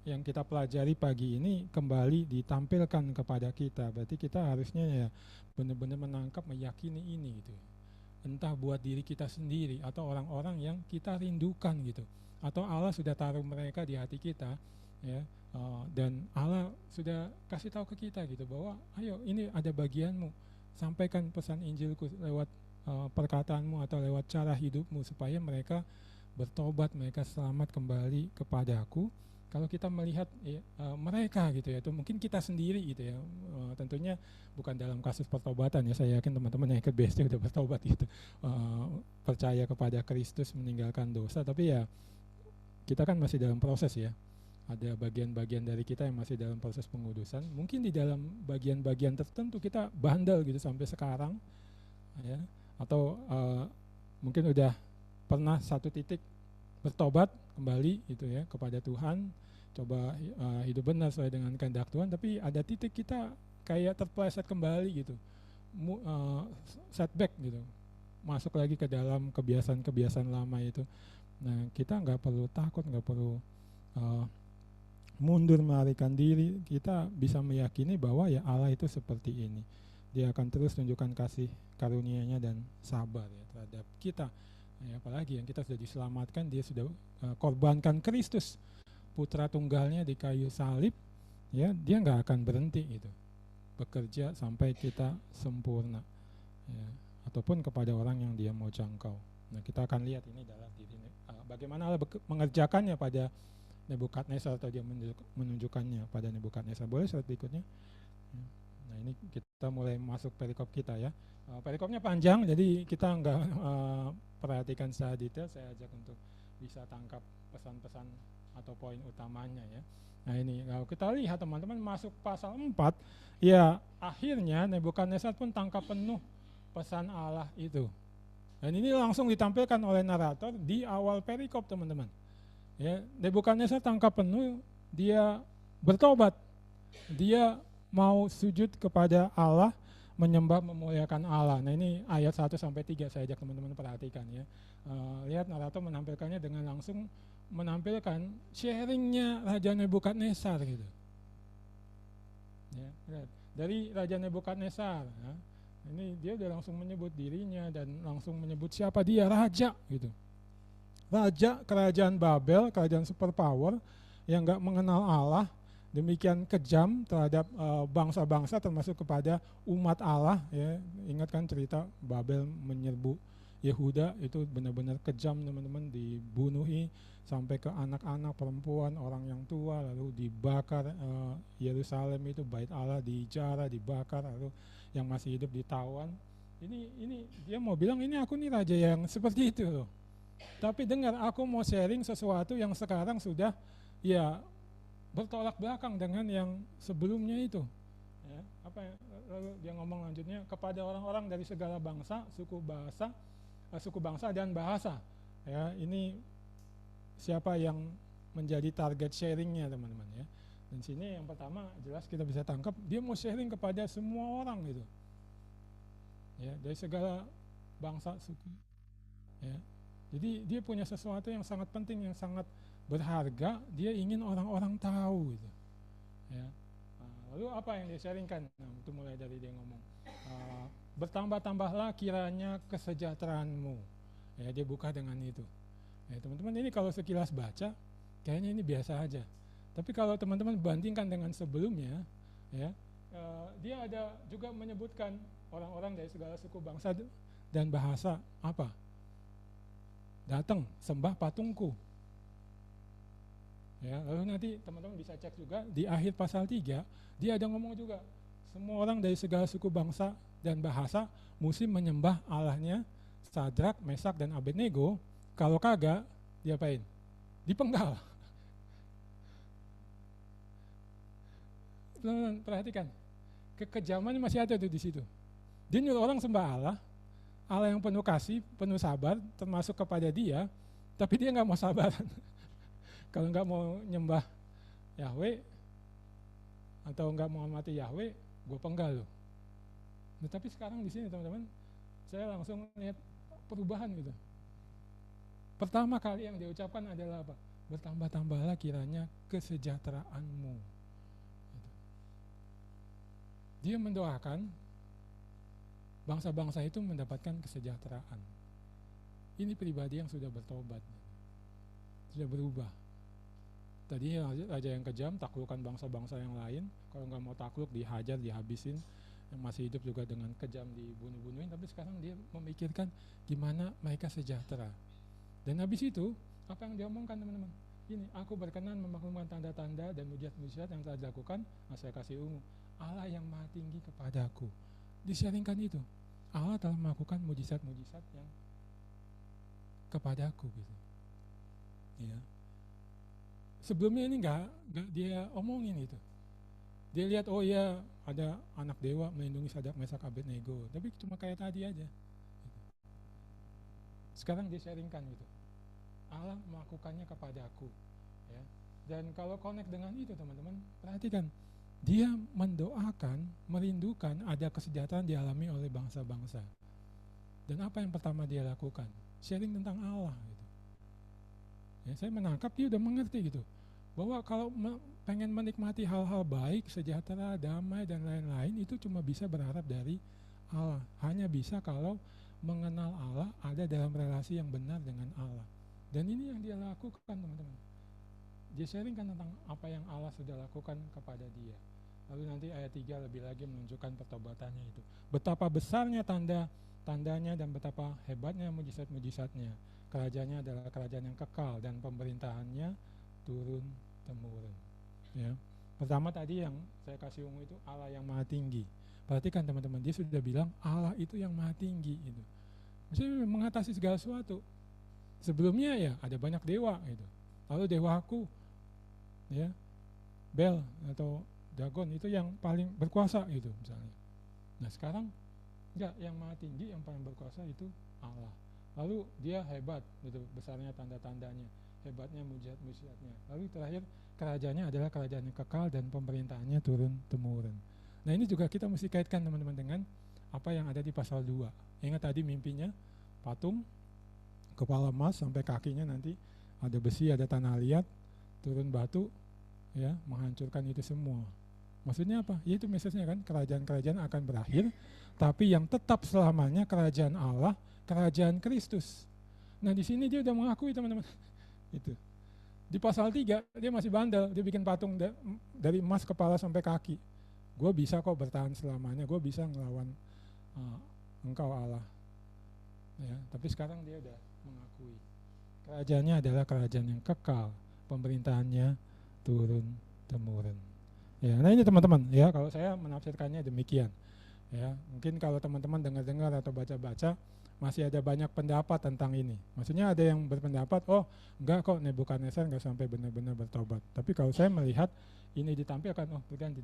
yang kita pelajari pagi ini kembali ditampilkan kepada kita. Berarti kita harusnya ya benar-benar menangkap, meyakini ini gitu. Entah buat diri kita sendiri atau orang-orang yang kita rindukan gitu. Atau Allah sudah taruh mereka di hati kita ya. Dan Allah sudah kasih tahu ke kita gitu bahwa ayo ini ada bagianmu, sampaikan pesan Injilku lewat perkataanmu atau lewat cara hidupmu supaya mereka bertobat, mereka selamat kembali kepadaku. Kalau kita melihat mereka gitu ya, itu mungkin kita sendiri gitu ya, tentunya bukan dalam kasus pertobatan ya, saya yakin teman-teman yang ikut BSD udah bertobat gitu, percaya kepada Kristus, meninggalkan dosa, tapi ya kita kan masih dalam proses ya, ada bagian-bagian dari kita yang masih dalam proses pengudusan. Mungkin di dalam bagian-bagian tertentu kita bandel gitu sampai sekarang ya, atau mungkin udah pernah satu titik bertobat kembali gitu ya kepada Tuhan, coba hidup benar sesuai dengan kehendak Tuhan, tapi ada titik kita kayak terpeleset kembali gitu, setback gitu, masuk lagi ke dalam kebiasaan-kebiasaan lama itu. Nah, kita nggak perlu takut, nggak perlu mundur melarikan diri. Kita bisa meyakini bahwa ya Allah itu seperti ini, Dia akan terus tunjukkan kasih karunia-Nya dan sabar ya terhadap kita. Ya, apalagi yang kita sudah diselamatkan, Dia sudah korbankan Kristus, putra tunggalnya di kayu salib, ya Dia nggak akan berhenti itu bekerja sampai kita sempurna ya, ataupun kepada orang yang Dia mau jangkau. Nah, kita akan lihat ini dalam diri bagaimana Allah mengerjakannya pada Nebukadnezar, atau Dia menunjukkannya pada Nebukadnezar. Boleh slide berikutnya. Nah, ini kita mulai masuk perikop kita ya. Perikopnya panjang, jadi kita nggak perhatikan secara detail. Saya ajak untuk bisa tangkap pesan-pesan atau poin utamanya ya. Nah, ini kalau kita lihat teman-teman, masuk pasal 4, ya akhirnya Nebukadnezar pun tangkap penuh pesan Allah itu. Dan ini langsung ditampilkan oleh narator di awal perikop teman-teman. Ya, Nebukadnezar tangkap penuh, dia bertobat, dia mau sujud kepada Allah, menyembah, memuliakan Allah. Nah, ini ayat 1-3 saya ajak teman-teman perhatikan ya. Lihat narator menampilkannya dengan langsung menampilkan sharingnya Raja Nebukadnezar gitu. Ya, lihat. Dari Raja Nebukadnezar ya. Ini dia udah langsung menyebut dirinya dan langsung menyebut siapa dia, raja gitu. Raja kerajaan Babel, kerajaan superpower yang gak mengenal Allah, demikian kejam terhadap bangsa-bangsa termasuk kepada umat Allah ya. Ingat kan cerita Babel menyerbu Yehuda, itu benar-benar kejam teman-teman, dibunuhi sampai ke anak-anak, perempuan, orang yang tua, lalu dibakar Yerusalem itu, bait Allah dijarah, dibakar, lalu yang masih hidup ditawan. Ini dia mau bilang ini aku nih raja yang seperti itu loh. Tapi dengar, aku mau sharing sesuatu yang sekarang sudah ya bertolak belakang dengan yang sebelumnya itu. Ya, apa ya, lalu dia ngomong lanjutnya, kepada orang-orang dari segala bangsa, suku bangsa dan bahasa. Ya, ini siapa yang menjadi target sharingnya teman-teman ya. Dan sini yang pertama jelas kita bisa tangkap, dia mau sharing kepada semua orang gitu. Ya, dari segala bangsa, suku. Ya. Jadi dia punya sesuatu yang sangat penting, yang sangat berharga, dia ingin orang-orang tahu gitu. Ya. Lalu apa yang dia sharingkan? Nah, itu mulai dari dia ngomong, bertambah-tambahlah kiranya kesejahteraanmu. Ya, dia buka dengan itu. Ya, teman-teman, ini kalau sekilas baca kayaknya ini biasa aja. Tapi kalau teman-teman bandingkan dengan sebelumnya, ya, dia ada juga menyebutkan orang-orang dari segala suku bangsa dan bahasa apa? Datang sembah patungku. Ya, lalu nanti teman-teman bisa cek juga di akhir pasal 3, dia ada ngomong juga, semua orang dari segala suku bangsa dan bahasa mesti menyembah Allahnya Sadrak, Mesak, dan Abednego. Kalau kagak, diapain? Dipenggal. Teman-teman perhatikan, kekejaman masih ada tuh di situ. Dia nyuruh orang sembah Allah, Allah yang penuh kasih, penuh sabar, termasuk kepada dia, tapi dia nggak mau sabaran. Kalau nggak mau nyembah Yahweh atau nggak mau menghormati Yahweh, gue penggal loh. Nah, tapi sekarang di sini teman-teman, saya langsung lihat perubahan gitu. Pertama kali yang diucapkan adalah apa? Bertambah-tambahlah kiranya kesejahteraanmu. Dia mendoakan bangsa-bangsa itu mendapatkan kesejahteraan. Ini pribadi yang sudah bertobat, sudah berubah. Tadi raja yang kejam, taklukkan bangsa-bangsa yang lain. Kalau nggak mau takluk, dihajar, dihabisin. Yang masih hidup juga dengan kejam dibunuh-bunuhin. Tapi sekarang dia memikirkan gimana mereka sejahtera. Dan habis itu, apa yang dia omongkan teman-teman? Ini, aku berkenan memaklumkan tanda-tanda dan mujizat-mujizat yang telah dilakukan. Nah, saya kasih ungu. Allah yang maha tinggi kepadaku. Disharingkan itu. Allah telah melakukan mujizat-mujizat yang kepadaku gitu. Ya. Sebelumnya ini nggak dia omongin itu. Dia lihat, oh ya ada anak dewa melindungi Sadrak Mesak Abednego, tapi cuma kayak tadi aja. Sekarang dia sharingkan gitu. Allah melakukannya kepadaku. Ya. Dan kalau connect dengan itu teman-teman, perhatikan. Dia mendoakan, merindukan ada kesejahteraan dialami oleh bangsa-bangsa. Dan apa yang pertama dia lakukan? Sharing tentang Allah gitu. Ya, saya menangkap dia udah mengerti gitu. Bahwa kalau pengen menikmati hal-hal baik, sejahtera, damai dan lain-lain itu cuma bisa berharap dari Allah. Hanya bisa kalau mengenal Allah, ada dalam relasi yang benar dengan Allah. Dan ini yang dia lakukan teman-teman. Dia sharingkan tentang apa yang Allah sudah lakukan kepada dia. Lalu nanti ayat 3 lebih lagi menunjukkan pertobatannya itu. Betapa besarnya tandanya dan betapa hebatnya mujizat-mujizatnya. Kerajaannya adalah kerajaan yang kekal dan pemerintahannya turun temurun. Ya. Pertama tadi yang saya kasih ungu itu Allah yang maha tinggi. Perhatikan teman-teman, dia sudah bilang Allah itu yang maha tinggi itu. Maksudnya mengatasi segala sesuatu. Sebelumnya ya ada banyak dewa gitu. Lalu dewaku ya Bel atau Dagon itu yang paling berkuasa gitu misalnya. Nah sekarang enggak, yang maha tinggi yang paling berkuasa itu Allah. Lalu dia hebat gitu, besarnya tanda-tandanya, hebatnya mujizat-mujizatnya. Lalu terakhir kerajaannya adalah kerajaan yang kekal dan pemerintahannya turun temurun. Nah ini juga kita mesti kaitkan teman-teman dengan apa yang ada di pasal 2. Ingat tadi mimpinya patung kepala emas sampai kakinya nanti ada besi, ada tanah liat, turun batu ya menghancurkan itu semua. Maksudnya apa? Ya itu message-nya kan, kerajaan-kerajaan akan berakhir, tapi yang tetap selamanya kerajaan Allah, kerajaan Kristus. Nah di sini dia udah mengakui teman-teman. Itu. Di pasal 3 dia masih bandel, dia bikin patung dari emas kepala sampai kaki. Gue bisa kok bertahan selamanya, gue bisa ngelawan engkau Allah. Ya, tapi sekarang dia udah mengakui. Kerajaannya adalah kerajaan yang kekal, pemerintahannya turun temurun. Ya, nah ini teman-teman ya, kalau saya menafsirkannya demikian. Ya, mungkin kalau teman-teman dengar-dengar atau baca-baca masih ada banyak pendapat tentang ini. Maksudnya ada yang berpendapat, oh enggak kok Nebukadnezar enggak sampai benar-benar bertobat. Tapi kalau saya melihat ini ditampilkan, oh bukan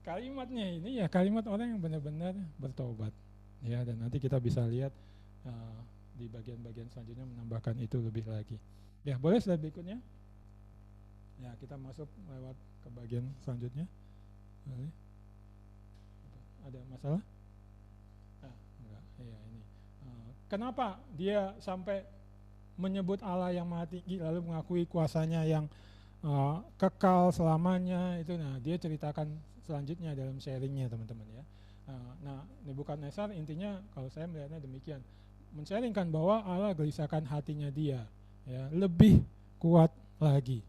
kalimatnya ini ya kalimat orang yang benar-benar bertobat. Ya, dan nanti kita bisa lihat di bagian-bagian selanjutnya menambahkan itu lebih lagi. Ya, boleh slide berikutnya. Ya, kita masuk lewat ke bagian selanjutnya. Boleh. Ada masalah? Enggak. Ya, ini. Kenapa dia sampai menyebut Allah yang maha tinggi lalu mengakui kuasanya yang kekal selamanya itu? Nah, dia ceritakan selanjutnya dalam sharingnya teman-teman ya. Nah, Nebukadnezar intinya kalau saya melihatnya demikian, men-sharingkan bahwa Allah gelisahkan hatinya dia, ya, lebih kuat lagi.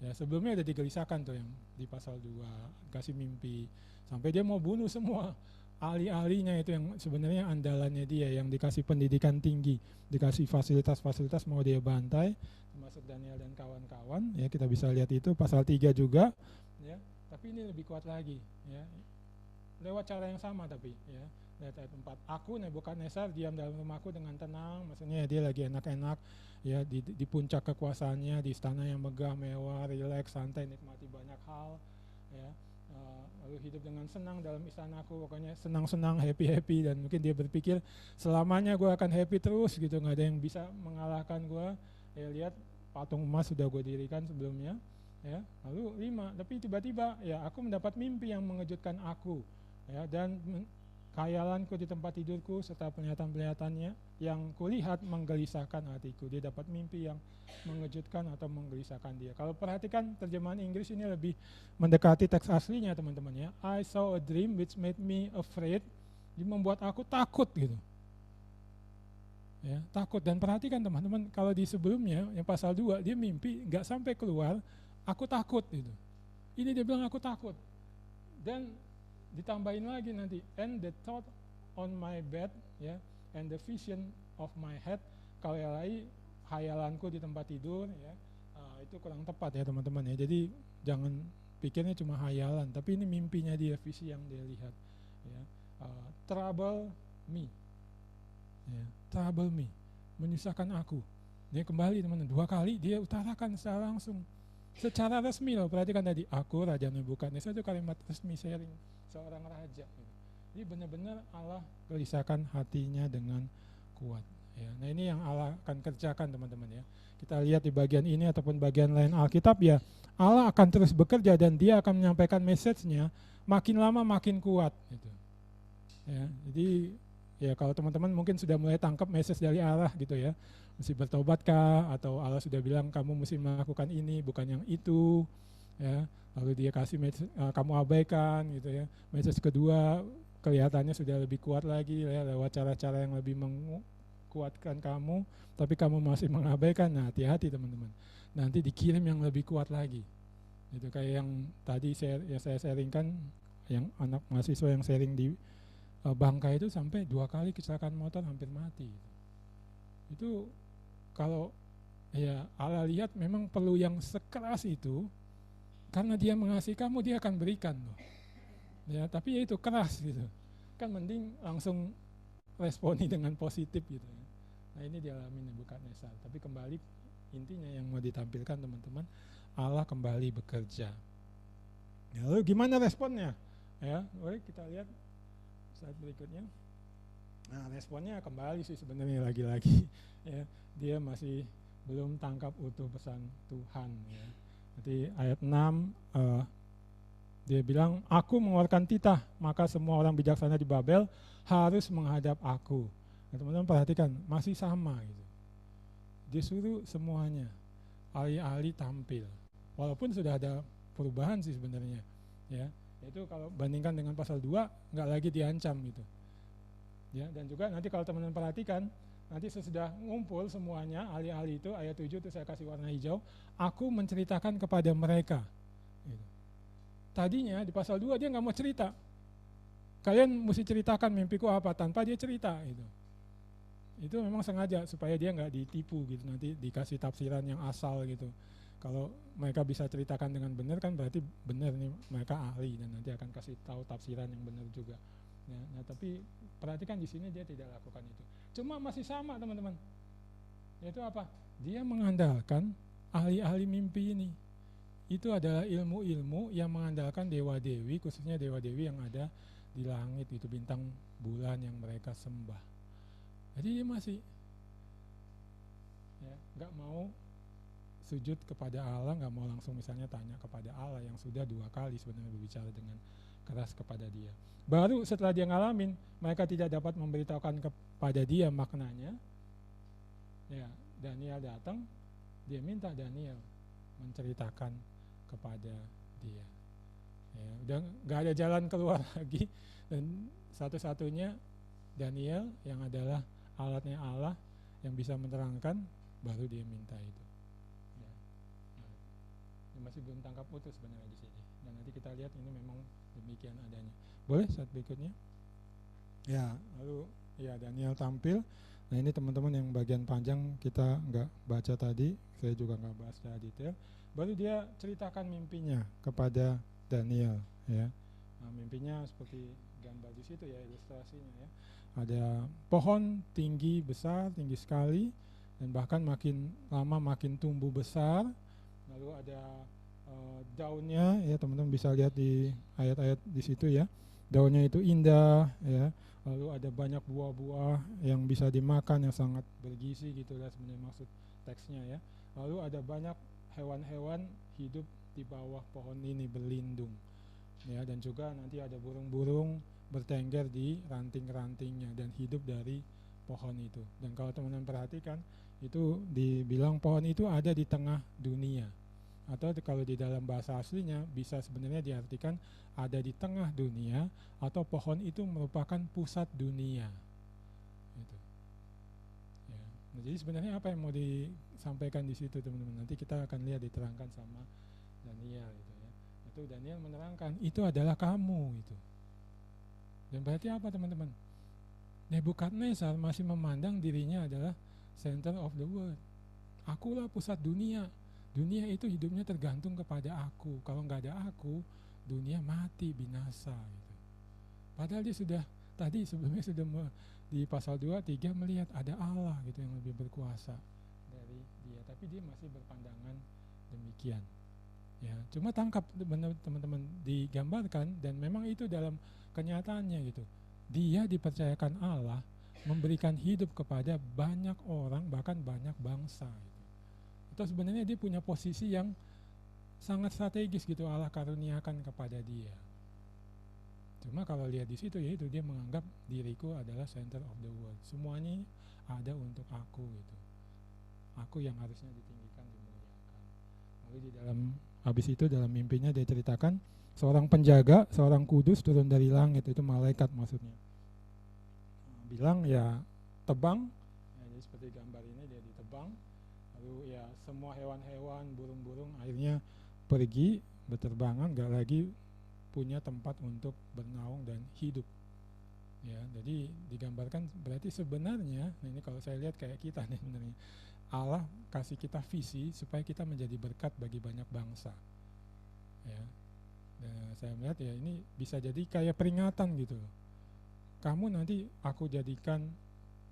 Ya, sebelumnya ada digelisahkan tuh yang di pasal 2, kasih mimpi, sampai dia mau bunuh semua ahli-ahlinya itu yang sebenarnya andalannya dia, yang dikasih pendidikan tinggi, dikasih fasilitas-fasilitas mau dia bantai, termasuk Daniel dan kawan-kawan. Ya, kita bisa lihat itu pasal 3 juga, ya. Tapi ini lebih kuat lagi, ya. Lewat cara yang sama tapi ya. Lihat ayat 4. Aku Nebukadnezar diam dalam rumahku dengan tenang, maksudnya dia lagi enak-enak ya di puncak kekuasaannya, di istana yang megah, mewah, rileks, santai, nikmati banyak hal ya. Lalu hidup dengan senang dalam istanaku, pokoknya senang-senang, happy-happy, dan mungkin dia berpikir selamanya gue akan happy terus gitu, nggak ada yang bisa mengalahkan gue. Ya, lihat patung emas sudah gue dirikan sebelumnya ya. Lalu 5, tapi tiba-tiba ya aku mendapat mimpi yang mengejutkan aku ya, dan khayalanku di tempat tidurku serta penglihatan-penglihatannya yang kulihat menggelisahkan hatiku. Dia dapat mimpi yang mengejutkan atau menggelisahkan dia. Kalau perhatikan terjemahan Inggris ini lebih mendekati teks aslinya teman-teman ya. I saw a dream which made me afraid. Dia membuat aku takut gitu. Ya, takut. Dan perhatikan teman-teman, kalau di sebelumnya yang pasal 2 dia mimpi nggak sampai keluar, aku takut gitu. Ini dia bilang aku takut. Dan ditambahin lagi nanti, and the thought on my bed, ya, and the vision of my head. Kalau lagi hayalanku di tempat tidur, ya, itu kurang tepat ya teman-teman ya. Jadi jangan pikirnya cuma hayalan, tapi ini mimpinya dia, visi yang dia lihat. Ya, trouble me, ya, trouble me, menyusahkan aku. Ini kembali teman-teman, 2 kali dia utarakan secara langsung, secara resmi loh. Perhatikan tadi, aku Raja Nebukadnezar, itu kalimat resmi sharing seorang raja. Jadi benar-benar Allah gelisahkan hatinya dengan kuat. Ya, nah ini yang Allah akan kerjakan teman-teman ya. Kita lihat di bagian ini ataupun bagian lain Alkitab ya, Allah akan terus bekerja dan dia akan menyampaikan message-nya makin lama makin kuat gitu. Ya, jadi ya kalau teman-teman mungkin sudah mulai tangkap message dari Allah gitu ya, mesti bertobatkah, atau Allah sudah bilang kamu mesti melakukan ini bukan yang itu ya, lalu dia kasih message, kamu abaikan gitu ya. Message kedua kelihatannya sudah lebih kuat lagi ya, lewat cara-cara yang lebih menguatkan kamu, tapi kamu masih mengabaikan. Nah hati-hati teman-teman, nanti dikirim yang lebih kuat lagi. Itu kayak yang tadi saya sharingkan, yang anak mahasiswa yang sharing di Bangka itu sampai 2 kali kecelakaan motor hampir mati. Itu kalau ya Allah lihat memang perlu yang sekeras itu, karena dia mengasihi kamu, dia akan berikan loh. Ya, tapi ya itu keras gitu. Kan mending langsung responi dengan positif gitu ya. Nah ini dialami Nebukadnezar. Tapi kembali intinya yang mau ditampilkan teman-teman, Allah kembali bekerja. Ya, lalu gimana responnya? Ya, boleh kita lihat slide berikutnya. Nah responnya kembali sih sebenarnya lagi-lagi ya, dia masih belum tangkap utuh pesan Tuhan ya. Jadi ayat 6 dia bilang, aku mengeluarkan titah, maka semua orang bijaksana di Babel harus menghadap aku. Nah, teman-teman perhatikan, masih sama gitu. Dia suruh semuanya, ahli-ahli tampil. Walaupun sudah ada perubahan sih sebenarnya ya. Itu kalau bandingkan dengan pasal 2 nggak lagi diancam gitu. Ya, dan juga nanti kalau teman-teman perhatikan, nanti sesudah ngumpul semuanya ahli-ahli itu, ayat 7 itu saya kasih warna hijau, aku menceritakan kepada mereka gitu. Tadinya di pasal 2 dia nggak mau cerita, kalian mesti ceritakan mimpiku apa, tanpa dia cerita gitu. Itu memang sengaja supaya dia nggak ditipu gitu, nanti dikasih tafsiran yang asal gitu. Kalau mereka bisa ceritakan dengan benar kan berarti benar nih, mereka ahli, dan nanti akan kasih tahu tafsiran yang benar juga. Ya, nah tapi perhatikan di sini dia tidak lakukan itu. Cuma masih sama teman-teman. Yaitu apa? Dia mengandalkan ahli-ahli mimpi ini. Itu adalah ilmu-ilmu yang mengandalkan dewa-dewi, khususnya dewa-dewi yang ada di langit, itu bintang bulan yang mereka sembah. Jadi dia masih ya, nggak mau sujud kepada Allah, nggak mau langsung misalnya tanya kepada Allah yang sudah 2 kali sebenarnya berbicara dengan keras kepada dia. Baru setelah dia ngalamin, mereka tidak dapat memberitahukan kepada dia maknanya. Ya, Daniel datang, dia minta Daniel menceritakan kepada dia. Ya, udah nggak ada jalan keluar lagi, dan satu-satunya Daniel yang adalah alatnya Allah yang bisa menerangkan, baru dia minta itu. Ya. Nah, ini masih belum tangkap utuh sebenarnya di sini. Dan nanti kita lihat ini memang demikian adanya. Boleh saat berikutnya? Ya, lalu ya Daniel tampil. Nah ini teman-teman yang bagian panjang kita nggak baca tadi, saya juga nggak bahas secara detail. Baru dia ceritakan mimpinya kepada Daniel ya. Nah, mimpinya seperti gambar di situ ya, ilustrasinya ya. Ada pohon tinggi besar, tinggi sekali, dan bahkan makin lama makin tumbuh besar. Lalu ada daunnya ya, teman-teman bisa lihat di ayat-ayat di situ ya. Daunnya itu indah ya. Lalu ada banyak buah-buah yang bisa dimakan yang sangat bergizi gitu lah sebenarnya maksud teksnya ya. Lalu ada banyak hewan-hewan hidup di bawah pohon ini berlindung ya, dan juga nanti ada burung-burung bertengger di ranting-rantingnya dan hidup dari pohon itu. Dan kalau teman-teman perhatikan itu dibilang pohon itu ada di tengah dunia, atau kalau di dalam bahasa aslinya bisa sebenarnya diartikan ada di tengah dunia, atau pohon itu merupakan pusat dunia gitu. Ya. Jadi sebenarnya apa yang mau disampaikan di situ teman-teman? Nanti kita akan lihat diterangkan sama Daniel itu ya. Itu Daniel menerangkan itu adalah kamu itu. Dan berarti apa teman-teman? Nebukadnezar masih memandang dirinya adalah center of the world. Akulah pusat dunia. Dunia itu hidupnya tergantung kepada aku. Kalau nggak ada aku, dunia mati, binasa. Gitu. Padahal dia sudah tadi sebelumnya sudah di pasal 2, 3 melihat ada Allah gitu yang lebih berkuasa dari dia. Tapi dia masih berpandangan demikian. Ya, cuma tangkap teman-teman digambarkan dan memang itu dalam kenyataannya gitu. Dia dipercayakan Allah memberikan hidup kepada banyak orang bahkan banyak bangsa gitu. Itu sebenarnya dia punya posisi yang sangat strategis gitu Allah karuniakan kepada dia. Cuma kalau lihat di situ ya itu dia menganggap diriku adalah center of the world. Semuanya ada untuk aku gitu. Aku yang harusnya ditinggikan, dimuliakan. Lalu di dalam habis itu dalam mimpinya dia ceritakan seorang penjaga, seorang kudus turun dari langit, itu malaikat maksudnya. Bilang ya tebang, ya, jadi seperti gambar ini dia ditebang, lalu ya semua hewan-hewan, burung-burung akhirnya pergi berterbangan, gak lagi punya tempat untuk bernaung dan hidup. Ya, jadi digambarkan berarti sebenarnya, nah ini kalau saya lihat kayak kita nih sebenarnya. Allah kasih kita visi supaya kita menjadi berkat bagi banyak bangsa. Ya. Dan saya melihat ya ini bisa jadi kayak peringatan gitu. Kamu nanti aku jadikan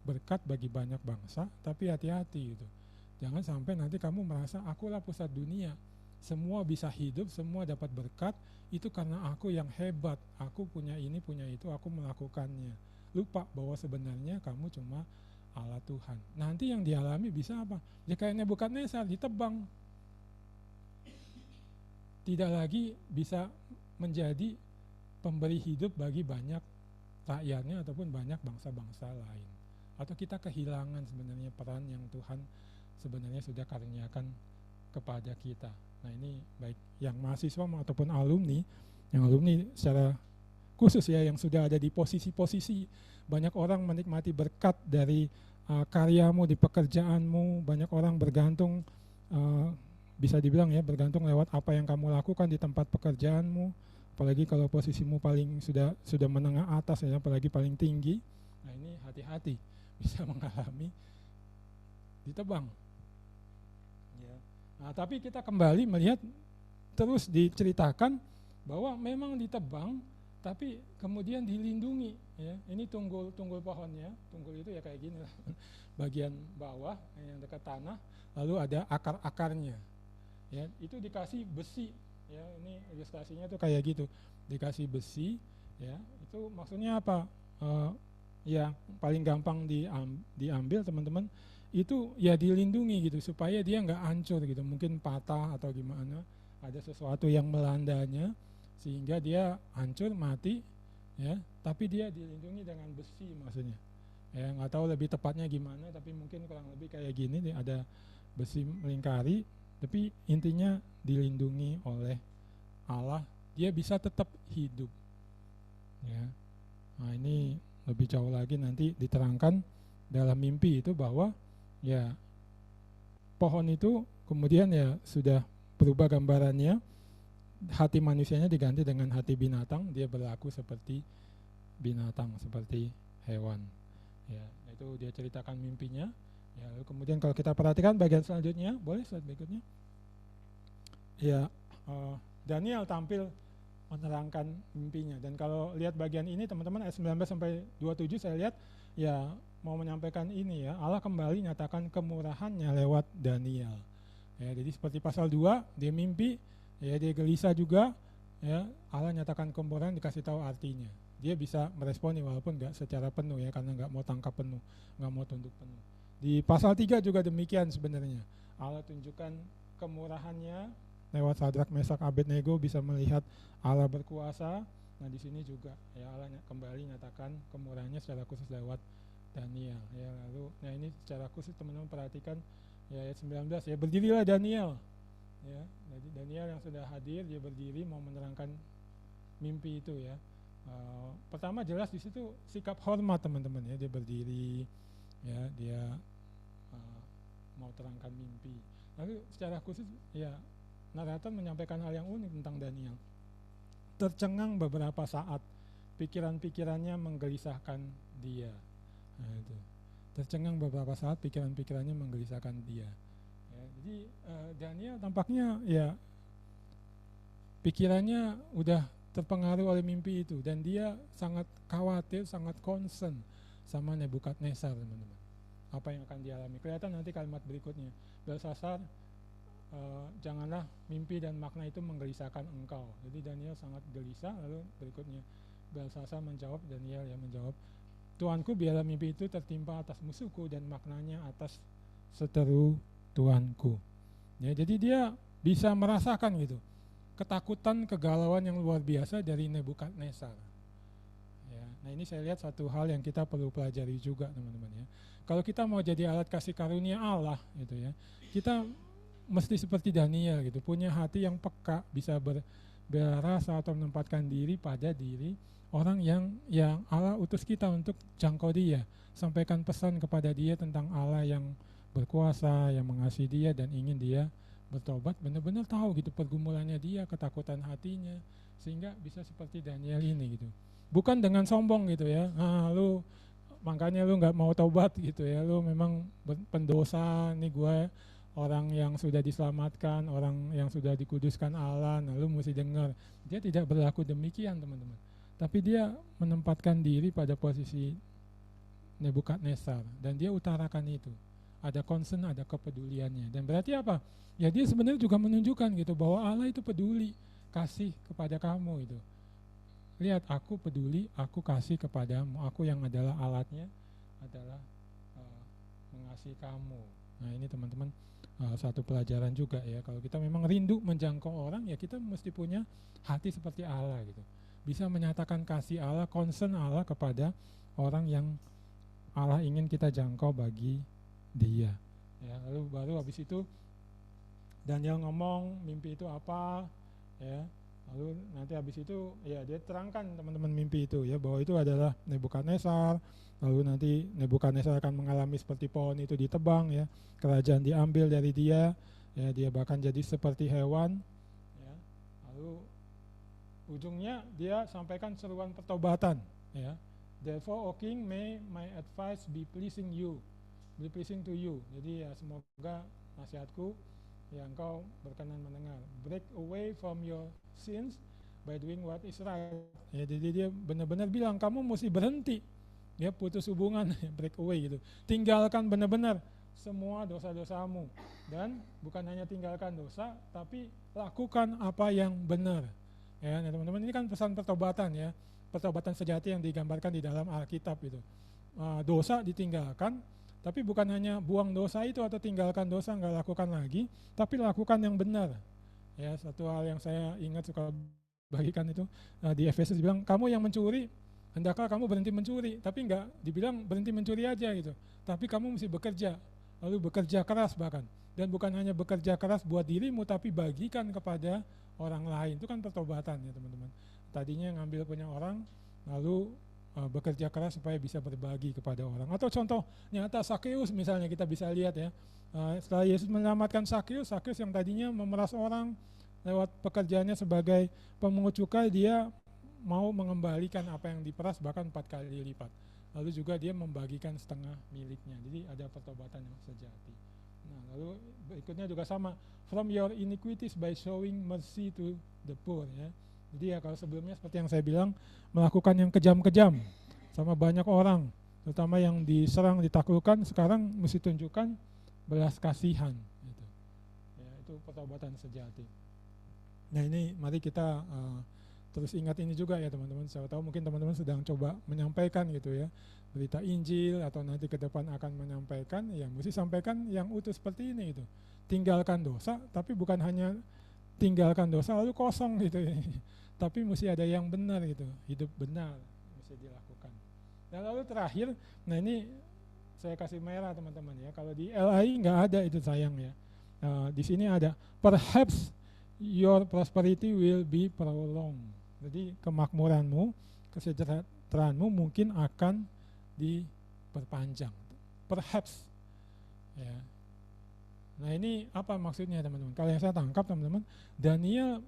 berkat bagi banyak bangsa, tapi hati-hati gitu. Jangan sampai nanti kamu merasa akulah pusat dunia. Semua bisa hidup, semua dapat berkat, itu karena aku yang hebat. Aku punya ini, punya itu, aku melakukannya. Lupa bahwa sebenarnya kamu cuma Allah Tuhan. Nanti yang dialami bisa apa? Ya kayak Nebukadnezar ditebang. Tidak lagi bisa menjadi pemberi hidup bagi banyak rakyatnya ataupun banyak bangsa-bangsa lain. Atau kita kehilangan sebenarnya peran yang Tuhan sebenarnya sudah karuniakan kepada kita. Nah ini baik yang mahasiswa ataupun alumni, yang alumni secara khusus ya yang sudah ada di posisi-posisi, banyak orang menikmati berkat dari karyamu di pekerjaanmu, banyak orang bergantung bisa dibilang ya bergantung lewat apa yang kamu lakukan di tempat pekerjaanmu, apalagi kalau posisimu paling sudah menengah atas ya, apalagi paling tinggi. Nah ini hati-hati bisa mengalami ditebang. Ya. Nah tapi kita kembali melihat terus diceritakan bahwa memang ditebang tapi kemudian dilindungi ya. Ini tunggul pohonnya, tunggul itu ya kayak gini lah. Bagian bawah yang dekat tanah, lalu ada akar-akarnya. Ya, itu dikasih besi ya. Ini ilustrasinya tuh kayak gitu. Dikasih besi ya. Itu maksudnya apa? Ya paling gampang diambil teman-teman itu ya dilindungi gitu supaya dia nggak hancur gitu, mungkin patah atau gimana, ada sesuatu yang melandanya sehingga dia hancur mati ya, tapi dia dilindungi dengan besi maksudnya ya, nggak tahu lebih tepatnya gimana tapi mungkin kurang lebih kayak gini nih, ada besi melingkari tapi intinya dilindungi oleh Allah, dia bisa tetap hidup ya. Nah ini lebih jauh lagi nanti diterangkan dalam mimpi itu bahwa ya pohon itu kemudian ya sudah berubah gambarannya, hati manusianya diganti dengan hati binatang, dia berlaku seperti binatang, seperti hewan ya. Itu dia ceritakan mimpinya ya. Lalu kemudian kalau kita perhatikan bagian selanjutnya, boleh slide berikutnya ya. Daniel tampil menerangkan mimpinya, dan kalau lihat bagian ini teman-teman ayat 19 sampai 27 saya lihat ya mau menyampaikan ini ya, Allah kembali nyatakan kemurahannya lewat Daniel ya. Jadi seperti pasal 2 dia mimpi ya, dia gelisah juga ya, Allah nyatakan kemurahan, dikasih tahu artinya, dia bisa meresponi walaupun nggak secara penuh ya, karena nggak mau tangkap penuh, nggak mau tunduk penuh. Di pasal 3 juga demikian sebenarnya, Allah tunjukkan kemurahannya lewat Sadrak, Mesak, Abednego, bisa melihat Allah berkuasa. Nah di sini juga ya Allah kembali nyatakan kemurahannya secara khusus lewat Daniel ya. Lalu nah ini secara khusus teman-teman perhatikan ya ayat 19 ya, berdirilah Daniel ya. Jadi Daniel yang sudah hadir dia berdiri mau menerangkan mimpi itu ya. Pertama jelas di situ sikap hormat teman-teman ya, dia berdiri ya, dia mau terangkan mimpi. Lalu secara khusus ya narator menyampaikan hal yang unik tentang Daniel. Tercengang beberapa saat, pikiran-pikirannya menggelisahkan dia. Nah, itu. Tercengang beberapa saat, pikiran-pikirannya menggelisahkan dia. Ya, jadi Daniel tampaknya ya pikirannya udah terpengaruh oleh mimpi itu dan dia sangat khawatir, sangat concern sama Nebukadnezar, teman-teman. Apa yang akan dialami? Kelihatan nanti kalimat berikutnya. Belsasar, janganlah mimpi dan makna itu menggelisahkan engkau. Jadi Daniel sangat gelisah. Lalu berikutnya Belsasar menjawab, Daniel yang menjawab, Tuanku, biarlah mimpi itu tertimpa atas musuhku dan maknanya atas seteru Tuanku. Ya, jadi dia bisa merasakan gitu ketakutan, kegalauan yang luar biasa dari Nebukadnezar. Ya, nah ini saya lihat satu hal yang kita perlu pelajari juga, teman-teman ya. Kalau kita mau jadi alat kasih karunia Allah gitu ya, kita mesti seperti Daniel gitu, punya hati yang peka, bisa berasa atau menempatkan diri pada diri orang yang Allah utus kita untuk jangkau dia, sampaikan pesan kepada dia tentang Allah yang berkuasa, yang mengasihi dia dan ingin dia bertobat, benar-benar tahu gitu pergumulannya dia, ketakutan hatinya, sehingga bisa seperti Daniel ini gitu. Bukan dengan sombong gitu ya, makanya lu nggak mau tobat gitu ya, lu memang pendosa, nih gue orang yang sudah diselamatkan, orang yang sudah dikuduskan Allah, nah lu mesti dengar. Dia tidak berlaku demikian, teman-teman. Tapi dia menempatkan diri pada posisi Nebukadnezar dan dia utarakan itu. Ada concern, ada kepeduliannya. Dan berarti apa? Ya dia sebenarnya juga menunjukkan gitu bahwa Allah itu peduli, kasih kepada kamu itu. Lihat, aku peduli, aku kasih kepadamu, aku yang adalah alatnya adalah mengasihi kamu. Nah ini teman-teman satu pelajaran juga ya, kalau kita memang rindu menjangkau orang ya kita mesti punya hati seperti Allah gitu, bisa menyatakan kasih Allah, concern Allah kepada orang yang Allah ingin kita jangkau bagi dia ya. Lalu baru habis itu Daniel ngomong mimpi itu apa ya. Lalu nanti habis itu ya dia terangkan teman-teman mimpi itu ya, bahwa itu adalah Nebukadnezar. Lalu nanti Nebukadnezar akan mengalami seperti pohon itu ditebang ya, kerajaan diambil dari dia ya, dia bahkan jadi seperti hewan ya. Lalu ujungnya dia sampaikan seruan pertobatan ya. Therefore, O King, may my advice be pleasing to you. Jadi ya semoga nasihatku ya engkau berkenan mendengar. Break away from your sins by doing what is right. Ya, jadi dia benar-benar bilang kamu mesti berhenti. Ya, putus hubungan, break away gitu. Tinggalkan benar-benar semua dosa-dosamu dan bukan hanya tinggalkan dosa, tapi lakukan apa yang benar. Ya, teman-teman, ini kan pesan pertobatan ya. Pertobatan sejati yang digambarkan di dalam Alkitab itu. Dosa ditinggalkan, tapi bukan hanya buang dosa itu atau tinggalkan dosa, enggak lakukan lagi, tapi lakukan yang benar. Ya, satu hal yang saya ingat suka bagikan itu di Efesus bilang, kamu yang mencuri, hendaklah kamu berhenti mencuri, tapi enggak dibilang berhenti mencuri aja gitu, tapi kamu mesti bekerja, lalu bekerja keras bahkan, dan bukan hanya bekerja keras buat dirimu, tapi bagikan kepada orang lain. Itu kan pertobatan ya teman-teman. Tadinya ngambil punya orang, lalu bekerja keras supaya bisa berbagi kepada orang. Atau contoh nyata Sakeus misalnya, kita bisa lihat ya, setelah Yesus menyelamatkan Sakeus yang tadinya memeras orang, lewat pekerjaannya sebagai pemungut cukai dia mau mengembalikan apa yang diperas bahkan 4 kali lipat. Lalu juga dia membagikan setengah miliknya. Jadi ada pertobatan yang sejati. Nah, lalu berikutnya juga sama, from your iniquities by showing mercy to the poor ya. Jadi ya kalau sebelumnya seperti yang saya bilang, melakukan yang kejam-kejam sama banyak orang, terutama yang diserang, ditaklukkan, sekarang mesti tunjukkan belas kasihan gitu. Ya, itu pertobatan sejati. Nah ini mari kita terus ingat ini juga ya teman-teman. Saya tahu mungkin teman-teman sedang coba menyampaikan gitu ya, berita Injil atau nanti ke depan akan menyampaikan, ya mesti sampaikan yang utuh seperti ini gitu. Tinggalkan dosa, tapi bukan hanya tinggalkan dosa lalu kosong gitu ya. Tapi mesti ada yang benar gitu, hidup benar mesti dilakukan. Dan lalu terakhir, nah ini saya kasih merah teman-teman ya. Kalau di LAI nggak ada itu sayang ya. Di sini ada, perhaps your prosperity will be prolonged. Jadi kemakmuranmu, kesejahteraanmu mungkin akan diperpanjang. Perhaps ya. Nah ini apa maksudnya teman-teman? Kalau yang saya tangkap teman-teman, Daniel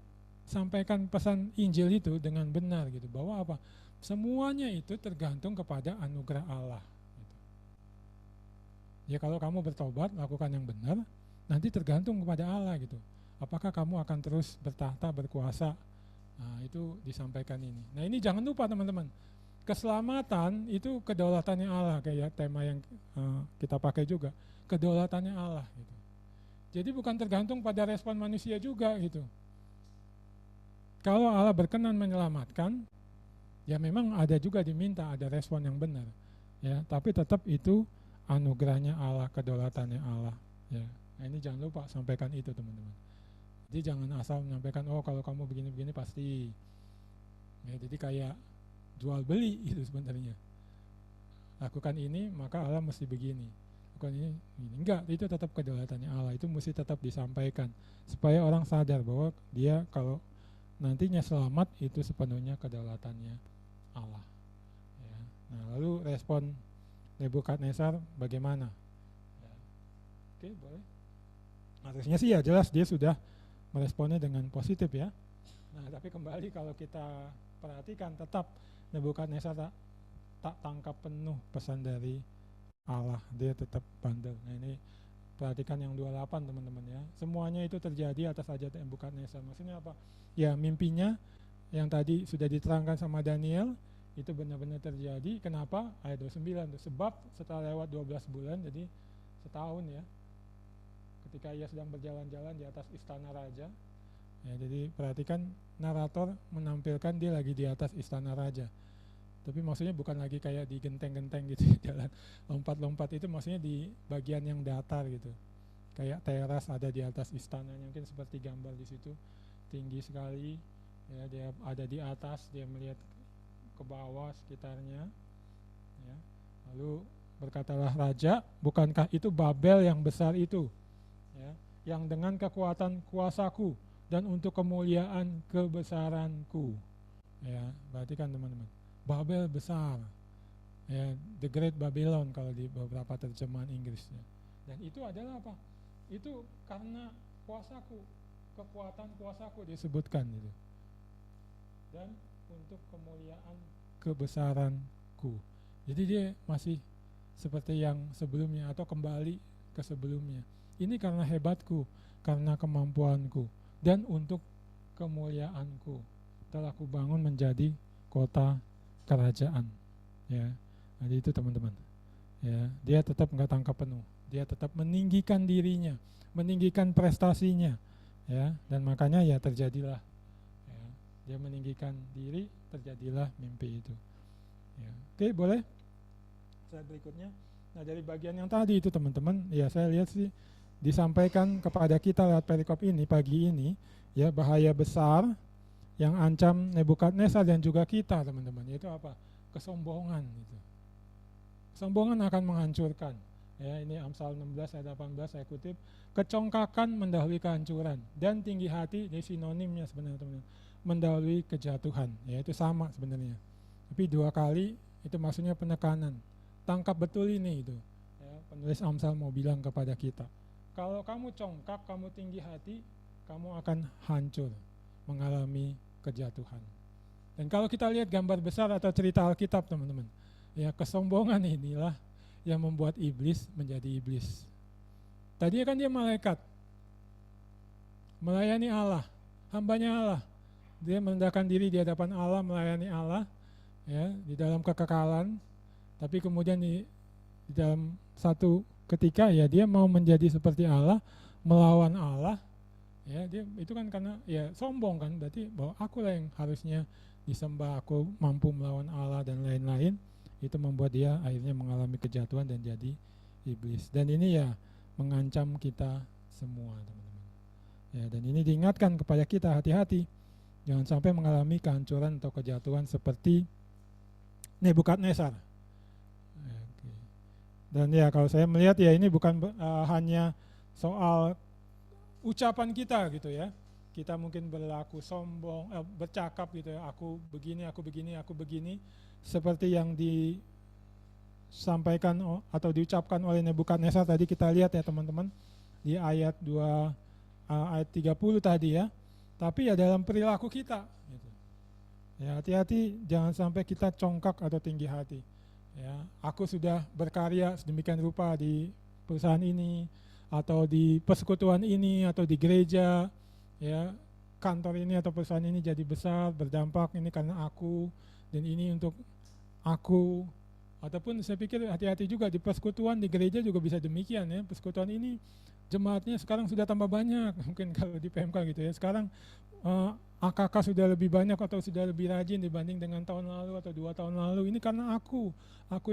sampaikan pesan Injil itu dengan benar gitu, bahwa apa? Semuanya itu tergantung kepada anugerah Allah. Gitu. Ya kalau kamu bertobat, lakukan yang benar, nanti tergantung kepada Allah gitu. Apakah kamu akan terus bertahta, berkuasa? Nah itu disampaikan ini. Nah ini jangan lupa teman-teman, keselamatan itu kedaulatannya Allah, kayak tema yang kita pakai juga, kedaulatannya Allah gitu. Jadi bukan tergantung pada respon manusia juga gitu. Kalau Allah berkenan menyelamatkan, ya memang ada juga diminta ada respon yang benar, ya. Tapi tetap itu anugerahnya Allah, kedaulatannya Allah, ya. Nah ini jangan lupa sampaikan itu teman-teman. Jadi jangan asal menyampaikan, oh kalau kamu begini-begini pasti, ya. Jadi kayak jual beli itu sebenarnya. Lakukan ini maka Allah mesti begini. Lakukan ini. Enggak, itu tetap kedaulatannya Allah. Itu mesti tetap disampaikan supaya orang sadar bahwa dia kalau nantinya selamat itu sepenuhnya kedaulatannya Allah. Ya. Nah, lalu respon Nebukadnezar bagaimana? Ya. Oke, boleh. Harusnya sih ya jelas dia sudah meresponnya dengan positif ya. Nah, tapi kembali kalau kita perhatikan tetap Nebukadnezar tak tangkap penuh pesan dari Allah, dia tetap bandel. Nah ini perhatikan yang 28 teman-teman ya. Semuanya itu terjadi atas hajat Nebukadnezar. Maksudnya apa? Ya mimpinya yang tadi sudah diterangkan sama Daniel itu benar-benar terjadi. Kenapa? Ayat 29. Sebab setelah lewat 12 bulan, jadi setahun ya, ketika ia sedang berjalan-jalan di atas istana raja. Ya, jadi perhatikan narator menampilkan dia lagi di atas istana raja. Tapi maksudnya bukan lagi kayak di genteng-genteng gitu jalan lompat-lompat, itu maksudnya di bagian yang datar gitu. Kayak teras ada di atas istana, mungkin seperti gambar di situ, tinggi sekali. Ya, dia ada di atas, dia melihat ke bawah sekitarnya. Ya. Lalu berkatalah raja, bukankah itu Babel yang besar itu? Ya, yang dengan kekuatan kuasaku dan untuk kemuliaan kebesaranku. Ya, perhatikan teman-teman. Babel besar, ya, the Great Babylon kalau di beberapa terjemahan Inggrisnya. Dan itu adalah apa? Itu karena kuasaku, kekuatan kuasaku disebutkan gitu. Dan untuk kemuliaan kebesaranku. Jadi dia masih seperti yang sebelumnya atau kembali ke sebelumnya. Ini karena hebatku, karena kemampuanku, dan untuk kemuliaanku telah kubangun menjadi kota kerajaan, ya. Jadi itu teman-teman, ya, dia tetap nggak tangkap penuh, dia tetap meninggikan dirinya, meninggikan prestasinya, ya, dan makanya ya terjadilah, ya, dia meninggikan diri, terjadilah mimpi itu, ya. Oke, boleh slide berikutnya. Nah dari bagian yang tadi itu teman-teman, ya saya lihat sih disampaikan kepada kita lewat perikop ini pagi ini, ya, bahaya besar yang ancam Nebukadnezar dan juga kita teman-teman, yaitu apa? Kesombongan itu. Kesombongan akan menghancurkan. Ya, ini Amsal 16 ayat 18 saya kutip, kecongkakan mendahului kehancuran dan tinggi hati, ini sinonimnya sebenarnya teman-teman, mendahului kejatuhan. Ya itu sama sebenarnya. Tapi dua kali itu maksudnya penekanan. Tangkap betul ini itu. Ya, penulis Amsal mau bilang kepada kita, kalau kamu congkak, kamu tinggi hati, kamu akan hancur, mengalami kejatuhan. Dan kalau kita lihat gambar besar atau cerita Alkitab teman-teman, ya kesombongan inilah yang membuat iblis menjadi iblis. Tadinya kan dia malaikat, melayani Allah, hambanya Allah. Dia merendahkan diri di hadapan Allah, melayani Allah, ya, di dalam kekekalan. Tapi kemudian di dalam satu ketika ya dia mau menjadi seperti Allah, melawan Allah. Ya, dia itu kan karena ya sombong kan, berarti bahwa akulah yang harusnya disembah, aku mampu melawan Allah dan lain-lain. Itu membuat dia akhirnya mengalami kejatuhan dan jadi iblis. Dan ini ya mengancam kita semua teman-teman. Ya, dan ini diingatkan kepada kita, hati-hati jangan sampai mengalami kehancuran atau kejatuhan seperti Nebukadnezar. Dan ya kalau saya melihat ya ini bukan hanya soal ucapan kita gitu ya. Kita mungkin berlaku sombong, bercakap gitu ya, aku begini, aku begini, aku begini, seperti yang disampaikan atau diucapkan oleh Nebukadnezar tadi kita lihat ya teman-teman. di ayat 30 tadi ya. Tapi ya dalam perilaku kita gitu. Ya, hati-hati jangan sampai kita congkak atau tinggi hati. Ya, aku sudah berkarya sedemikian rupa di perusahaan ini atau di persekutuan ini atau di gereja, ya, kantor ini atau perusahaan ini jadi besar, berdampak ini karena aku dan ini untuk aku. Ataupun saya pikir hati-hati juga di persekutuan di gereja juga bisa demikian ya. Persekutuan ini jemaatnya sekarang sudah tambah banyak, mungkin kalau di PMK gitu ya. Sekarang AKK sudah lebih banyak atau sudah lebih rajin dibanding dengan tahun lalu atau 2 tahun lalu. Ini karena aku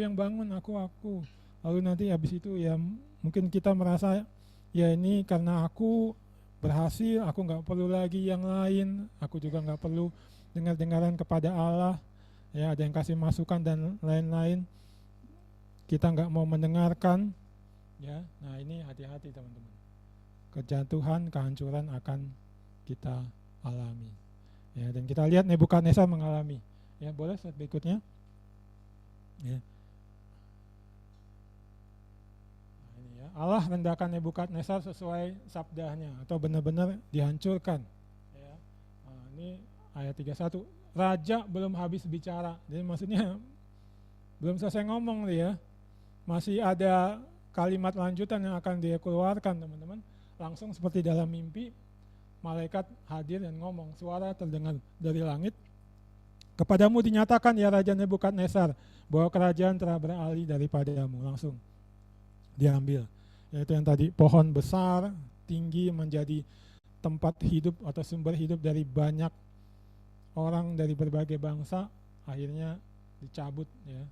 yang bangun, aku. Lalu nanti habis itu ya mungkin kita merasa ya ini karena aku berhasil, aku nggak perlu lagi yang lain, aku juga nggak perlu dengar-dengaran kepada Allah, ya ada yang kasih masukan dan lain-lain, kita nggak mau mendengarkan, ya. Nah ini hati-hati teman-teman, kejatuhan, kehancuran akan kita alami, ya. Dan kita lihat Nebukadnezar mengalami, ya. Boleh slide berikutnya, ya. Allah rendahkan Nebukadnezar sesuai sabdanya atau benar-benar dihancurkan. Ya. Nah, ini ayat 31. Raja belum habis bicara. Jadi maksudnya belum selesai ngomong dia. Masih ada kalimat lanjutan yang akan dia keluarkan, teman-teman. Langsung seperti dalam mimpi, malaikat hadir dan ngomong. Suara terdengar dari langit. Kepadamu dinyatakan ya Raja Nebukadnezar bahwa kerajaan telah beralih daripadamu. Langsung diambil. Yaitu yang tadi pohon besar, tinggi menjadi tempat hidup atau sumber hidup dari banyak orang dari berbagai bangsa, akhirnya dicabut, ya,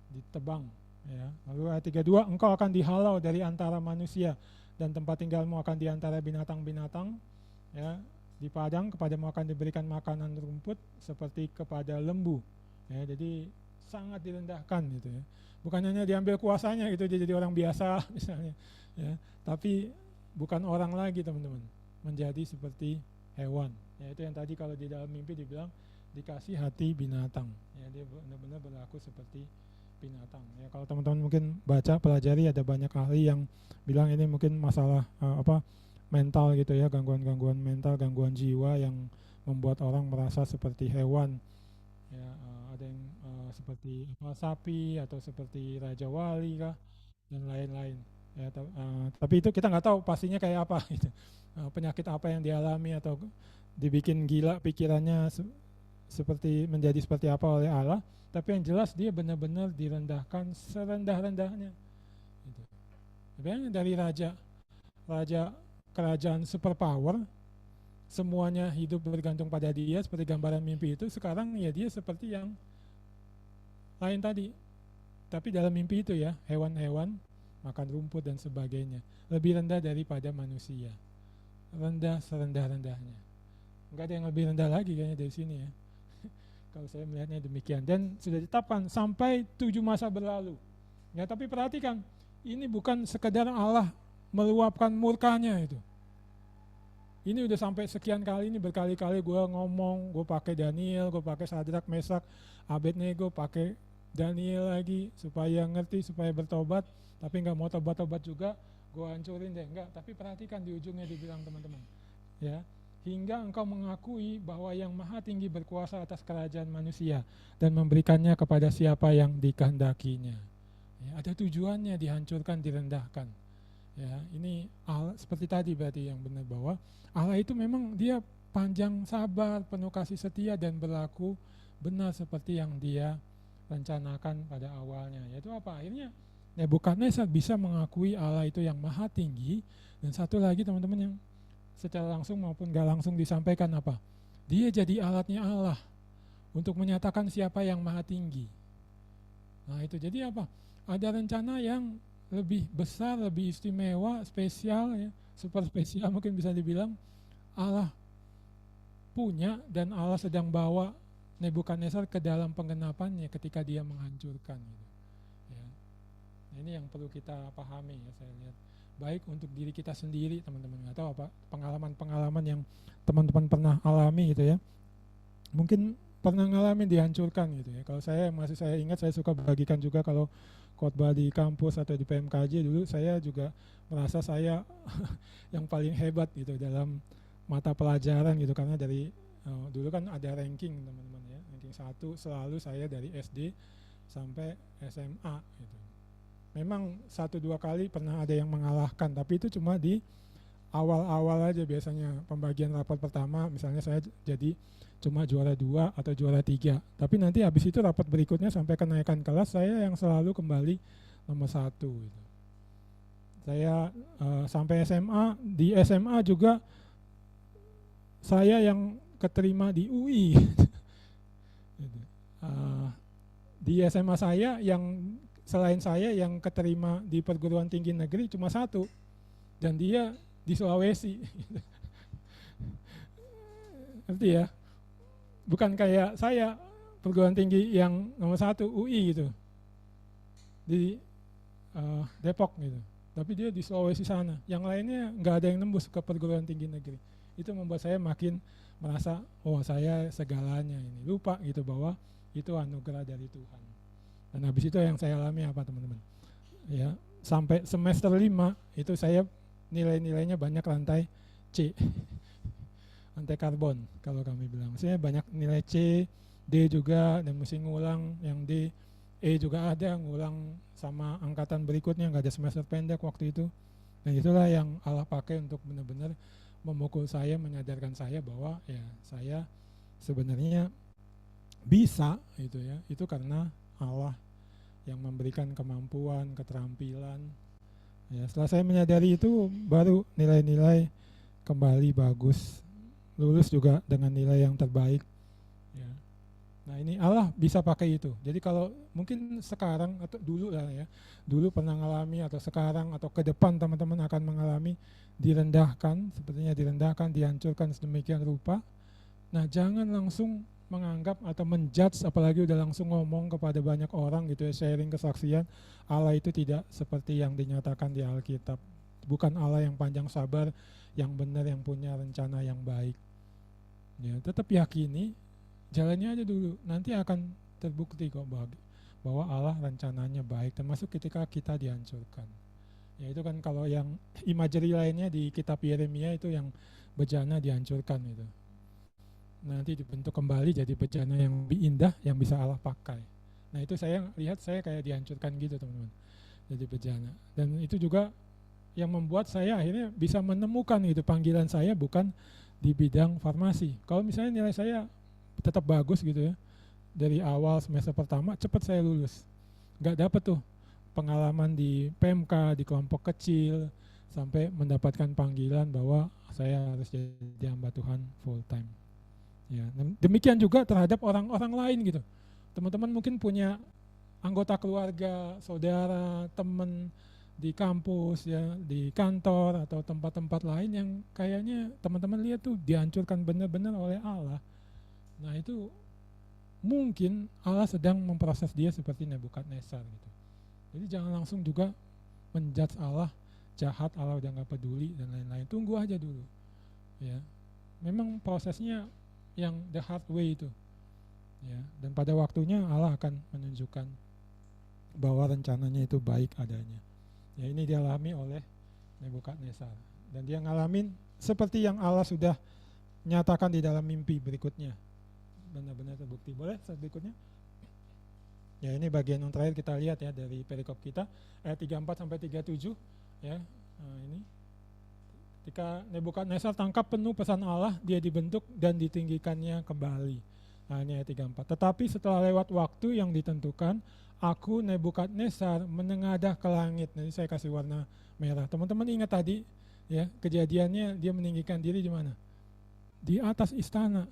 ditebang, ya. Lalu ayat 32, engkau akan dihalau dari antara manusia dan tempat tinggalmu akan di antara binatang-binatang, ya. Di padang kepadamu akan diberikan makanan rumput seperti kepada lembu, ya. Jadi sangat direndahkan gitu ya. Bukan hanya diambil kuasanya gitu, dia jadi orang biasa misalnya, ya, tapi bukan orang lagi teman-teman, menjadi seperti hewan. Ya, itu yang tadi kalau di dalam mimpi dibilang dikasih hati binatang. Ya, dia benar-benar berlaku seperti binatang. Ya, kalau teman-teman mungkin baca pelajari ada banyak ahli yang bilang ini mungkin masalah mental gitu ya, gangguan-gangguan mental, gangguan jiwa yang membuat orang merasa seperti hewan. Ya, ada yang seperti sapi atau seperti raja wali kah dan lain-lain, ya. Tapi itu kita nggak tahu pastinya kayak apa gitu. Penyakit apa yang dialami atau dibikin gila pikirannya seperti menjadi seperti apa oleh Allah. Tapi yang jelas dia benar-benar direndahkan serendah-rendahnya gitu. Bayangin dari raja kerajaan superpower, semuanya hidup bergantung pada dia seperti gambaran mimpi itu, sekarang ya dia seperti yang lain tadi, tapi dalam mimpi itu ya, hewan-hewan makan rumput dan sebagainya, lebih rendah daripada manusia, rendah serendah-rendahnya. Enggak ada yang lebih rendah lagi kayaknya dari sini ya. Kalau saya melihatnya demikian, dan sudah ditetapkan sampai 7 masa berlalu, ya. Tapi perhatikan, ini bukan sekedar Allah meluapkan murkanya itu. Ini udah sampai sekian kali, ini berkali-kali gue ngomong, gue pakai Daniel, gue pakai Sadrak, Mesak, Abednego, pakai Daniel lagi supaya ngerti, supaya bertobat, tapi nggak mau tobat-tobat juga, gue hancurin deh, enggak. Tapi perhatikan di ujungnya dibilang teman-teman, ya, hingga engkau mengakui bahwa yang maha tinggi berkuasa atas kerajaan manusia dan memberikannya kepada siapa yang dikehendakinya. Ya, ada tujuannya dihancurkan, direndahkan. Ya, ini Allah, seperti tadi berarti yang benar bahwa Allah itu memang dia panjang sabar, penuh kasih setia dan berlaku benar seperti yang dia rencanakan pada awalnya. Yaitu apa? Akhirnya Nebukadnezar bisa mengakui Allah itu yang maha tinggi. Dan satu lagi teman-teman yang secara langsung maupun gak langsung disampaikan apa? Dia jadi alatnya Allah untuk menyatakan siapa yang maha tinggi. Nah itu jadi apa? Ada rencana yang lebih besar, lebih istimewa, spesial ya, super spesial mungkin bisa dibilang Allah punya, dan Allah sedang bawa Nebukadnezar ke dalam penggenapannya ketika dia menghancurkan gitu. Ya. Nah, ini yang perlu kita pahami ya, saya lihat baik untuk diri kita sendiri teman-teman, nggak tahu apa pengalaman-pengalaman yang teman-teman pernah alami gitu ya, mungkin pernah ngalamin dihancurkan gitu ya. Kalau saya masih saya ingat, saya suka bagikan juga kalau khotbah di kampus atau di PMKJ dulu, saya juga merasa saya yang paling hebat gitu dalam mata pelajaran gitu, karena dari dulu kan ada ranking teman-teman ya, ranking 1 selalu saya dari SD sampai SMA gitu. Memang 1-2 kali pernah ada yang mengalahkan, tapi itu cuma di awal-awal aja biasanya. Pembagian rapor pertama misalnya saya jadi cuma juara 2 atau juara 3, tapi nanti habis itu rapat berikutnya sampai kenaikan kelas saya yang selalu kembali nomor 1 gitu. Saya sampai SMA, di SMA juga saya yang keterima di UI. Di SMA saya yang selain saya yang keterima di perguruan tinggi negeri cuma 1, dan dia di Sulawesi. Ngerti ya? Bukan kayak saya perguruan tinggi yang nomor 1 UI gitu di Depok gitu, tapi dia di Sulawesi sana. Yang lainnya nggak ada yang nembus ke perguruan tinggi negeri. Itu membuat saya makin merasa, oh saya segalanya ini, lupa gitu bahwa itu anugerah dari Tuhan. Dan habis itu yang saya alami apa teman-teman? Ya, sampai semester 5 itu saya nilai-nilainya banyak rantai C. Rantai karbon kalau kami bilang. Saya banyak nilai C, D juga, dan mesti ngulang yang D, E juga ada, ngulang sama angkatan berikutnya, nggak ada semester pendek waktu itu. Dan itulah yang Allah pakai untuk benar-benar memukul saya, menyadarkan saya bahwa ya saya sebenarnya bisa gitu ya. Itu karena Allah yang memberikan kemampuan, keterampilan. Ya, setelah saya menyadari itu, baru nilai-nilai kembali bagus, lulus juga dengan nilai yang terbaik. Ya. Nah ini Allah bisa pakai itu. Jadi kalau mungkin sekarang atau dulu lah ya, dulu pernah mengalami atau sekarang atau ke depan teman-teman akan mengalami direndahkan, sepertinya direndahkan, dihancurkan sedemikian rupa. Nah jangan langsung menganggap atau menjudge, apalagi udah langsung ngomong kepada banyak orang gitu ya, sharing kesaksian, Allah itu tidak seperti yang dinyatakan di Alkitab. Bukan Allah yang panjang sabar, yang benar, yang punya rencana yang baik. Ya, tetap yakini, jalannya aja dulu, nanti akan terbukti kok bahwa Allah rencananya baik, termasuk ketika kita dihancurkan. Ya itu kan kalau yang imagery lainnya di kitab Yeremia itu yang bejana dihancurkan itu. Nanti dibentuk kembali jadi bejana yang lebih indah yang bisa Allah pakai. Nah itu saya lihat, saya kayak dihancurkan gitu teman-teman, jadi bejana. Dan itu juga yang membuat saya akhirnya bisa menemukan itu panggilan saya bukan di bidang farmasi. Kalau misalnya nilai saya tetap bagus gitu ya, dari awal semester pertama cepat saya lulus. Nggak dapet tuh pengalaman di PMK, di kelompok kecil, sampai mendapatkan panggilan bahwa saya harus jadi hamba Tuhan full time. Ya, demikian juga terhadap orang-orang lain gitu. Teman-teman mungkin punya anggota keluarga, saudara, teman di kampus ya, di kantor atau tempat-tempat lain yang kayaknya teman-teman lihat tuh dihancurkan benar-benar oleh Allah. Nah itu mungkin Allah sedang memproses dia seperti Nebukadnezar gitu. Jadi jangan langsung juga menjudge Allah jahat, Allah udah nggak peduli dan lain-lain. Tunggu aja dulu. Ya, memang prosesnya yang the hard way itu. Ya, dan pada waktunya Allah akan menunjukkan bahwa rencananya itu baik adanya. Ya ini dialami oleh Nebukadnezar, dan dia ngalamin seperti yang Allah sudah nyatakan di dalam mimpi berikutnya, benar-benar terbukti. Boleh slide berikutnya? Ya ini bagian yang terakhir kita lihat ya dari perikop kita ayat 34 sampai 37 ya. Nah, ini ketika Nebukadnezar tangkap penuh pesan Allah, dia dibentuk dan ditinggikannya kembali. Nah ini ayat 34. Tetapi setelah lewat waktu yang ditentukan, aku Nebukadnezar menengadah ke langit. Nanti saya kasih warna merah. Teman-teman ingat tadi ya, kejadiannya dia meninggikan diri di mana? Di atas istana.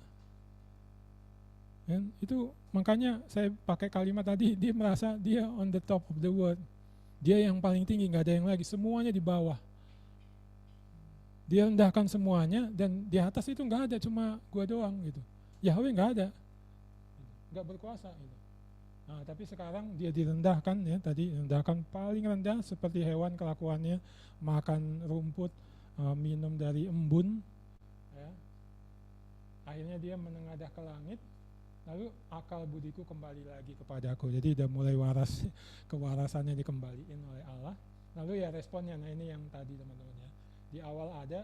Dan itu makanya saya pakai kalimat tadi, dia merasa dia on the top of the world. Dia yang paling tinggi, nggak ada yang lagi, semuanya di bawah. Dia rendahkan semuanya, dan di atas itu nggak ada, cuma gua doang gitu. Yahweh nggak ada, nggak berkuasa gitu. Nah, tapi sekarang dia direndahkan ya, tadi direndahkan paling rendah seperti hewan kelakuannya, makan rumput, minum dari embun ya. Akhirnya dia menengadah ke langit, lalu akal budiku kembali lagi kepadaku. Jadi udah mulai waras, kewarasannya dikembaliin oleh Allah. Lalu ya responnya, nah ini yang tadi teman-teman ya. Di awal ada,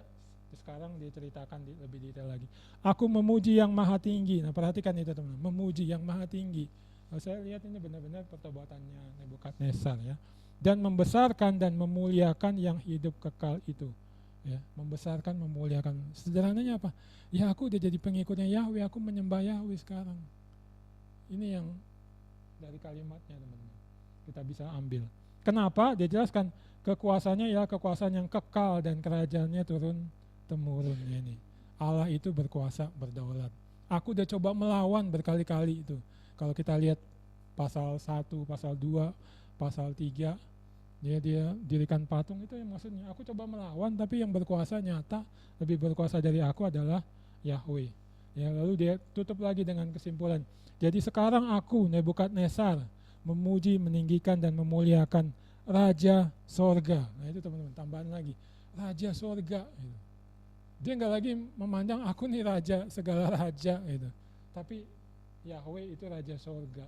terus sekarang diceritakan lebih detail lagi. Aku memuji yang maha tinggi. Nah perhatikan itu teman-teman, memuji yang maha tinggi. Nah, saya lihat ini benar-benar pertobatannya Nebukadnezar ya. Dan membesarkan dan memuliakan yang hidup kekal itu. Ya, membesarkan, memuliakan. Sederhananya apa? Ya aku udah jadi pengikutnya Yahweh, aku menyembah Yahweh sekarang. Ini yang dari kalimatnya teman-teman kita bisa ambil. Kenapa? Dia jelaskan kekuasaannya ya kekuasaan yang kekal dan kerajaannya turun temurun ini. Allah itu berkuasa, berdaulat. Aku udah coba melawan berkali-kali itu. Kalau kita lihat pasal 1, pasal 2, pasal 3, dia dirikan patung, itu yang maksudnya aku coba melawan, tapi yang berkuasa nyata, lebih berkuasa dari aku adalah Yahweh. Ya, lalu dia tutup lagi dengan kesimpulan. Jadi sekarang aku Nebukadnezar memuji, meninggikan dan memuliakan Raja Sorga. Nah itu teman-teman, tambahan lagi, Raja Sorga. Gitu. Dia nggak lagi memandang aku nih raja, segala raja, gitu. Tapi Yahweh itu Raja Sorga,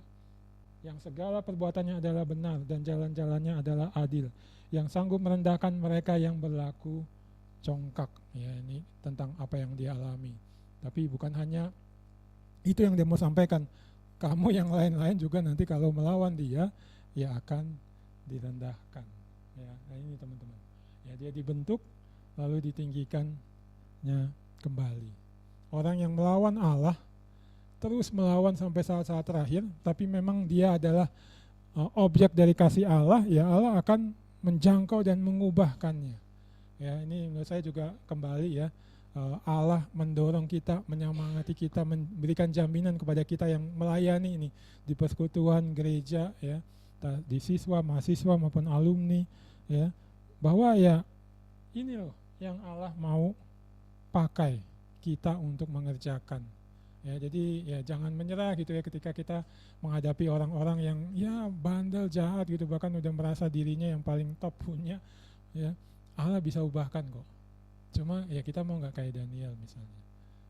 yang segala perbuatannya adalah benar dan jalan-jalannya adalah adil, yang sanggup merendahkan mereka yang berlaku congkak. Ya, ini tentang apa yang dia alami. Tapi bukan hanya itu yang dia mau sampaikan. Kamu yang lain-lain juga nanti kalau melawan dia, ya akan direndahkan. Ya, nah ini teman-teman. Ya, dia dibentuk lalu ditinggikannya kembali. Orang yang melawan Allah terus melawan sampai saat-saat terakhir, tapi memang dia adalah objek dari kasih Allah, ya Allah akan menjangkau dan mengubahkannya. Ya, ini menurut saya juga kembali ya, Allah mendorong kita, menyemangati kita, memberikan jaminan kepada kita yang melayani ini di persekutuan gereja ya, di siswa, mahasiswa maupun alumni ya, bahwa ya ini loh yang Allah mau pakai kita untuk mengerjakan. Ya, jadi ya jangan menyerah gitu ya ketika kita menghadapi orang-orang yang ya bandel, jahat gitu, bahkan udah merasa dirinya yang paling top punya ya. Allah bisa ubahkan kok. Cuma ya kita mau nggak kayak Daniel misalnya,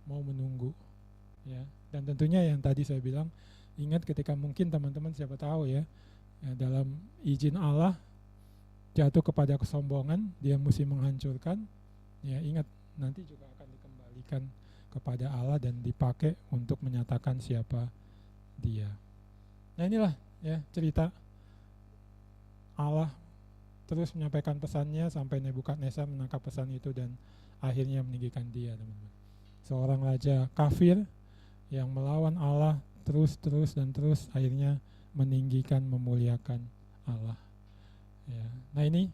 mau menunggu ya. Dan tentunya yang tadi saya bilang, ingat ketika mungkin teman-teman siapa tahu ya, dalam izin Allah jatuh kepada kesombongan, dia mesti menghancurkan ya, ingat nanti juga akan dikembalikan kepada Allah dan dipakai untuk menyatakan siapa dia. Nah inilah ya cerita Allah terus menyampaikan pesannya sampai Nebukadnezar menangkap pesan itu dan akhirnya meninggikan dia, teman-teman. Seorang raja kafir yang melawan Allah terus dan terus akhirnya meninggikan, memuliakan Allah. Ya. Nah ini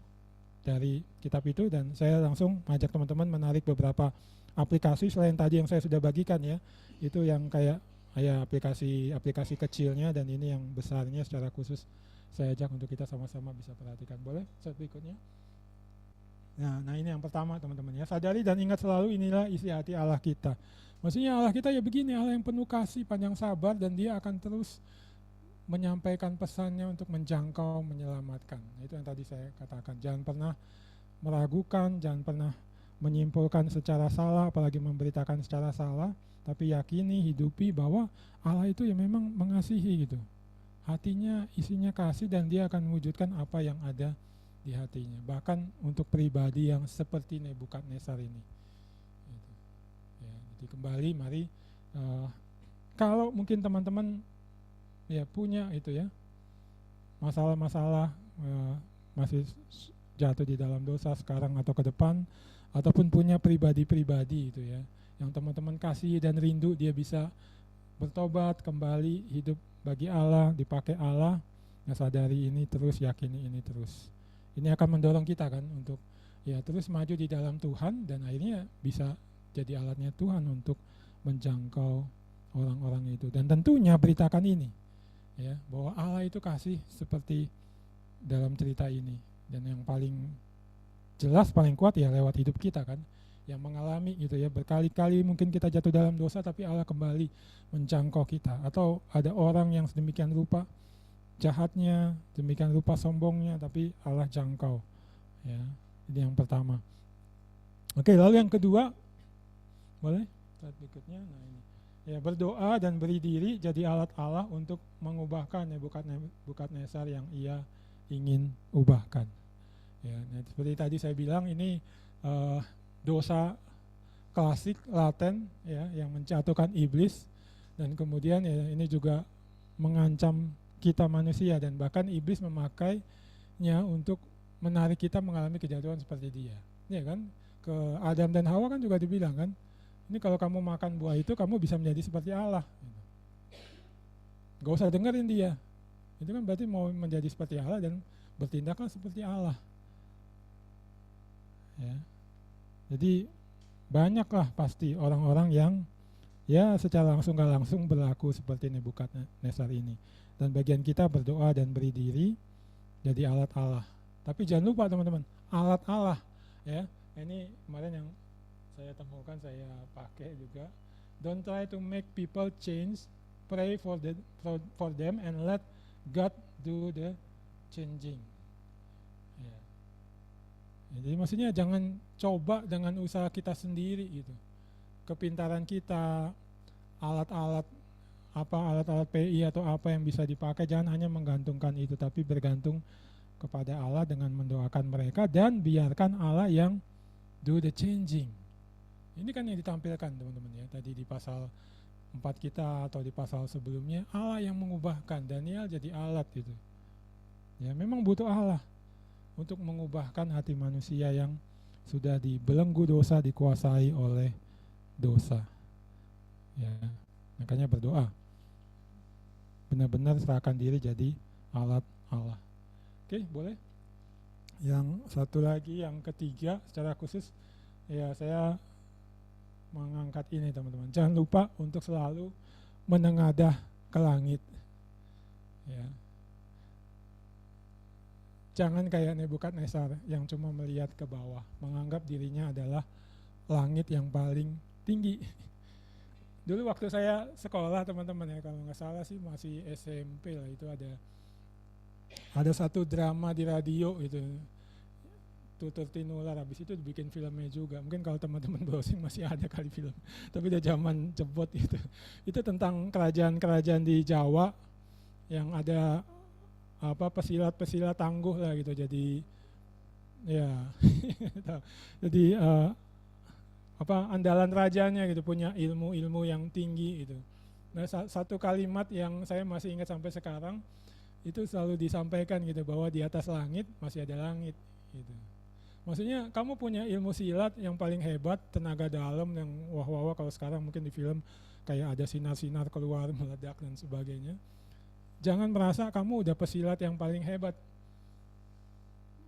dari kitab itu, dan saya langsung mengajak teman-teman menarik beberapa aplikasi selain tadi yang saya sudah bagikan ya. Itu yang kayak ya aplikasi kecilnya, dan ini yang besarnya secara khusus saya ajak untuk kita sama-sama bisa perhatikan. Boleh slide berikutnya? Nah ini yang pertama teman-teman ya, sadari dan ingat selalu inilah isi hati Allah kita. Maksudnya Allah kita ya begini, Allah yang penuh kasih, panjang sabar, dan dia akan terus menyampaikan pesannya untuk menjangkau, menyelamatkan. Itu yang tadi saya katakan, jangan pernah meragukan, jangan pernah menyimpulkan secara salah, apalagi memberitakan secara salah, tapi yakini, hidupi bahwa Allah itu ya memang mengasihi gitu. Hatinya isinya kasih dan dia akan mewujudkan apa yang ada di hatinya. Bahkan untuk pribadi yang seperti Nebukadnezar ini. Gitu. Ya, jadi kembali mari kalau mungkin teman-teman ya punya itu ya masalah-masalah, masih jatuh di dalam dosa sekarang atau ke depan, ataupun punya pribadi-pribadi itu ya yang teman-teman kasih dan rindu dia bisa bertobat kembali, hidup bagi Allah, dipakai Allah, ya sadari ini terus, yakini ini terus. Ini akan mendorong kita kan untuk ya terus maju di dalam Tuhan, dan akhirnya bisa jadi alatnya Tuhan untuk menjangkau orang-orang itu. Dan tentunya beritakan ini ya, bahwa Allah itu kasih seperti dalam cerita ini, dan yang paling jelas, paling kuat ya lewat hidup kita kan, yang mengalami gitu ya, berkali-kali mungkin kita jatuh dalam dosa tapi Allah kembali menjangkau kita. Atau ada orang yang sedemikian rupa jahatnya, demikian rupa sombongnya, tapi Allah jangkau ya. Ini yang pertama. Oke, lalu yang kedua, boleh slide berikutnya. Nah ini ya, berdoa dan beri diri jadi alat Allah untuk mengubahkan Nebukadnezar yang ia ingin ubahkan Ya, nah, seperti tadi saya bilang ini dosa klasik laten ya yang menjatuhkan iblis, dan kemudian ya ini juga mengancam kita manusia, dan bahkan iblis memakainya untuk menarik kita mengalami kejatuhan seperti dia. Ya kan? Ke Adam dan Hawa kan juga dibilang kan, ini kalau kamu makan buah itu kamu bisa menjadi seperti Allah. Gak usah dengerin dia. Itu kan berarti mau menjadi seperti Allah dan bertindaklah seperti Allah. Ya. Jadi banyaklah pasti orang-orang yang ya secara langsung gak langsung berlaku seperti Nebukadnezar ini. Dan bagian kita berdoa dan beri diri jadi alat Allah. Tapi jangan lupa teman-teman, alat Allah ya. Ini kemarin yang saya temukan, saya pakai juga. Don't try to make people change, pray for them and let God do the changing. Ya. Jadi maksudnya jangan coba dengan usaha kita sendiri gitu. Kepintaran kita, alat-alat PI atau apa yang bisa dipakai, jangan hanya menggantungkan itu, tapi bergantung kepada Allah dengan mendoakan mereka dan biarkan Allah yang do the changing. Ini kan yang ditampilkan teman-teman ya, tadi di pasal 4 kita atau di pasal sebelumnya, Allah yang mengubahkan, Daniel jadi alat gitu. Ya memang butuh Allah untuk mengubahkan hati manusia yang sudah dibelenggu dosa, dikuasai oleh dosa. Ya, makanya berdoa. Benar-benar serahkan diri jadi alat Allah. Oke, boleh? Yang satu lagi, yang ketiga secara khusus ya saya mengangkat ini teman-teman. Jangan lupa untuk selalu menengadah ke langit. Ya. Jangan kayak Nebukadnezar yang cuma melihat ke bawah, menganggap dirinya adalah langit yang paling tinggi. Dulu waktu saya sekolah teman-teman ya, kalau nggak salah sih masih SMP lah, itu ada satu drama di radio itu, Tutur Tinular, habis itu dibikin filmnya juga. Mungkin kalau teman-teman browsing masih ada kali film, tapi udah zaman jebot itu. Itu tentang kerajaan-kerajaan di Jawa yang ada pesilat-pesilat tangguh lah gitu. Jadi ya jadi andalan rajanya gitu, punya ilmu-ilmu yang tinggi gitu. Nah, satu kalimat yang saya masih ingat sampai sekarang itu selalu disampaikan gitu, bahwa di atas langit masih ada langit gitu. Maksudnya kamu punya ilmu silat yang paling hebat, tenaga dalam yang wah-wah, kalau sekarang mungkin di film kayak ada sinar-sinar keluar meledak dan sebagainya. Jangan merasa kamu udah pesilat yang paling hebat,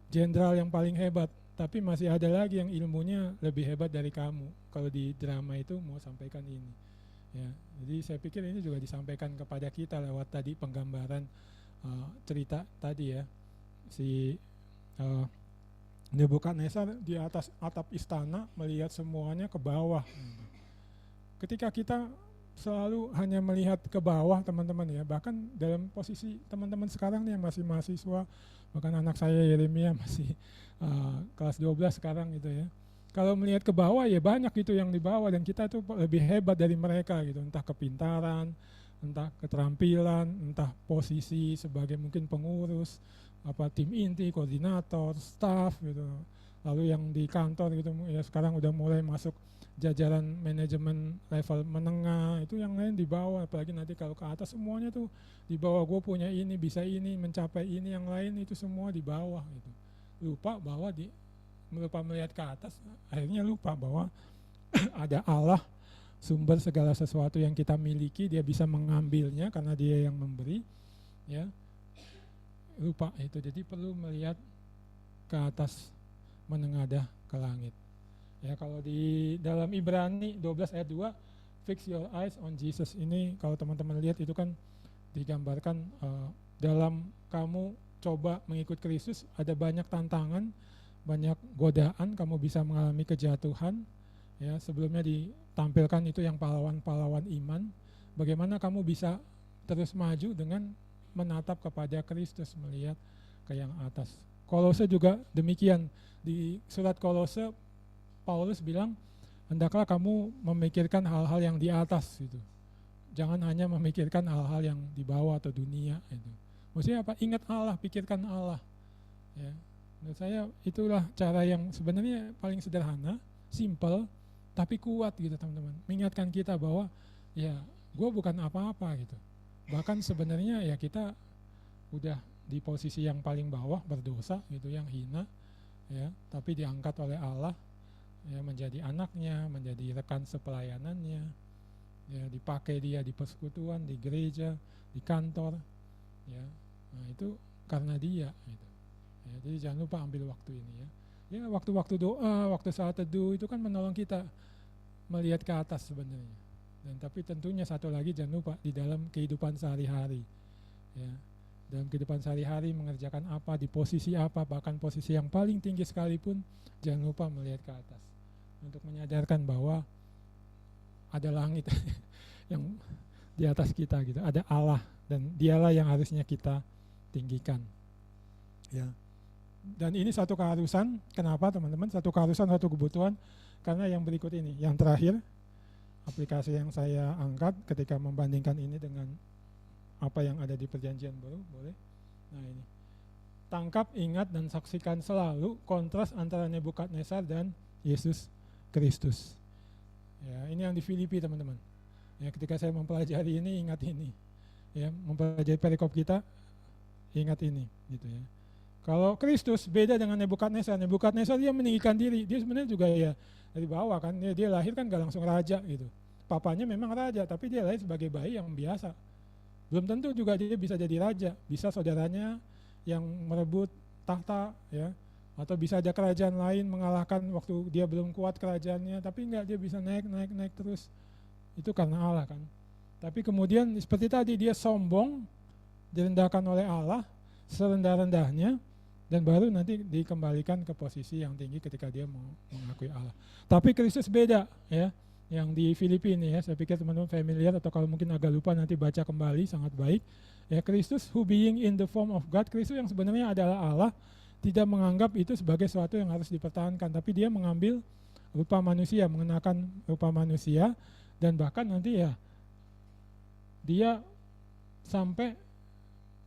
jenderal yang paling hebat, tapi masih ada lagi yang ilmunya lebih hebat dari kamu. Kalau di drama itu mau sampaikan ini. Ya, jadi saya pikir ini juga disampaikan kepada kita lewat tadi penggambaran cerita tadi ya. Si Nebukadnezar di atas atap istana melihat semuanya ke bawah. Ketika kita selalu hanya melihat ke bawah teman-teman ya, bahkan dalam posisi teman-teman sekarang nih yang masih mahasiswa, bahkan anak saya Yeremia masih kelas 12 sekarang gitu ya. Kalau melihat ke bawah ya banyak itu yang di bawah, dan kita tuh lebih hebat dari mereka gitu, entah kepintaran, entah keterampilan, entah posisi sebagai mungkin pengurus, tim inti, koordinator, staff gitu. Lalu yang di kantor gitu ya sekarang udah mulai masuk jajaran manajemen level menengah, itu yang lain di bawah. Apalagi nanti kalau ke atas semuanya tuh di bawah, gue punya ini, bisa ini, mencapai ini, yang lain itu semua di bawah gitu. Lupa bahwa lupa melihat ke atas, akhirnya lupa bahwa ada Allah, sumber segala sesuatu yang kita miliki, dia bisa mengambilnya karena dia yang memberi ya. Lupa itu, jadi perlu melihat ke atas, menengadah ke langit. Ya, kalau di dalam Ibrani 12 ayat 2, fix your eyes on Jesus, ini kalau teman-teman lihat itu kan digambarkan dalam kamu coba mengikut Kristus ada banyak tantangan, banyak godaan, kamu bisa mengalami kejatuhan. Ya, sebelumnya ditampilkan itu yang pahlawan-pahlawan iman, bagaimana kamu bisa terus maju dengan menatap kepada Kristus, melihat ke yang atas. Kolose juga demikian. Di surat Kolose Paulus bilang, hendaklah kamu memikirkan hal-hal yang di atas gitu. Jangan hanya memikirkan hal-hal yang di bawah atau dunia itu. Maksudnya apa? Ingat Allah, pikirkan Allah. Ya. Menurut saya itulah cara yang sebenarnya paling sederhana, simple, tapi kuat gitu teman-teman. Mengingatkan kita bahwa ya gue bukan apa-apa gitu. Bahkan sebenarnya ya kita udah di posisi yang paling bawah, berdosa gitu, yang hina ya, tapi diangkat oleh Allah ya, menjadi anaknya, menjadi rekan sepelayanannya ya, dipakai dia di persekutuan, di gereja, di kantor ya. Nah itu karena dia gitu ya. Jadi jangan lupa ambil waktu ini ya. Ya waktu-waktu doa, waktu saat teduh itu kan menolong kita melihat ke atas sebenarnya. Dan tapi tentunya satu lagi jangan lupa di dalam kehidupan sehari-hari ya. Dalam kehidupan sehari-hari mengerjakan apa, di posisi apa, bahkan posisi yang paling tinggi sekalipun, jangan lupa melihat ke atas untuk menyadarkan bahwa ada langit yang di atas kita gitu, ada Allah dan dialah yang harusnya kita tinggikan ya. Dan ini satu keharusan. Kenapa teman-teman? Satu keharusan, satu kebutuhan. Karena yang berikut ini, yang terakhir, aplikasi yang saya angkat ketika membandingkan ini dengan apa yang ada di perjanjian baru, boleh? Nah ini, tangkap, ingat, dan saksikan selalu kontras antara Nebukadnezar dan Yesus Kristus. Ya, ini yang di Filipi teman-teman. Ya, ketika saya mempelajari ini, ingat ini. Ya, mempelajari perikop kita, ingat ini, gitu ya. Kalau Kristus beda dengan Nebukadnezar. Nebukadnezar dia meninggikan diri. Dia sebenarnya juga ya dari bawah kan. Dia lahir kan gak langsung raja gitu. Papanya memang raja, tapi dia lahir sebagai bayi yang biasa. Belum tentu juga dia bisa jadi raja. Bisa saudaranya yang merebut tahta ya. Atau bisa ada kerajaan lain mengalahkan waktu dia belum kuat kerajaannya. Tapi enggak, dia bisa naik terus. Itu karena Allah kan. Tapi kemudian seperti tadi dia sombong, direndahkan oleh Allah serendah-rendahnya, dan baru nanti dikembalikan ke posisi yang tinggi ketika dia mau mengakui Allah. Tapi Kristus beda ya, yang di Filipi ini ya, saya pikir teman-teman familiar atau kalau mungkin agak lupa nanti baca kembali, sangat baik. Ya, Kristus who being in the form of God, Kristus yang sebenarnya adalah Allah, tidak menganggap itu sebagai sesuatu yang harus dipertahankan, tapi dia mengambil rupa manusia, mengenakan rupa manusia, dan bahkan nanti ya dia sampai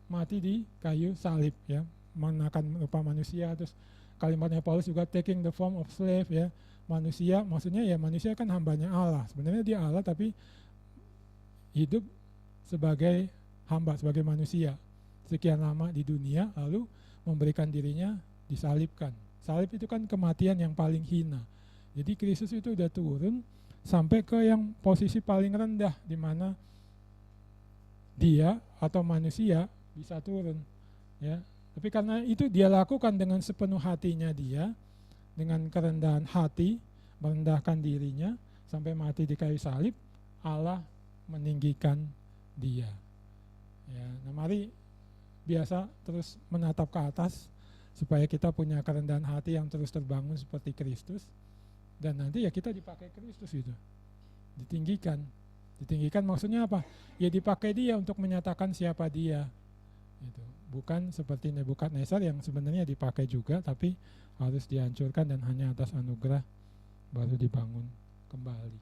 mati di kayu salib ya, mengenakan rupa manusia. Terus kalimatnya Paulus juga taking the form of slave ya, manusia, maksudnya ya manusia kan hambanya Allah, sebenarnya dia Allah tapi hidup sebagai hamba, sebagai manusia sekian lama di dunia, lalu memberikan dirinya disalibkan. Salib itu kan kematian yang paling hina. Jadi Kristus itu udah turun sampai ke yang posisi paling rendah, di mana dia atau manusia bisa turun ya. Tapi karena itu dia lakukan dengan sepenuh hatinya dia, dengan kerendahan hati, merendahkan dirinya sampai mati di kayu salib, Allah meninggikan dia. Ya, nah mari biasa terus menatap ke atas supaya kita punya kerendahan hati yang terus terbangun seperti Kristus, dan nanti ya kita dipakai Kristus itu. Ditinggikan. Ditinggikan maksudnya apa? Ya dipakai dia untuk menyatakan siapa dia. Gitu. Bukan seperti Nebukadnezar yang sebenarnya dipakai juga tapi harus dihancurkan dan hanya atas anugerah baru dibangun kembali.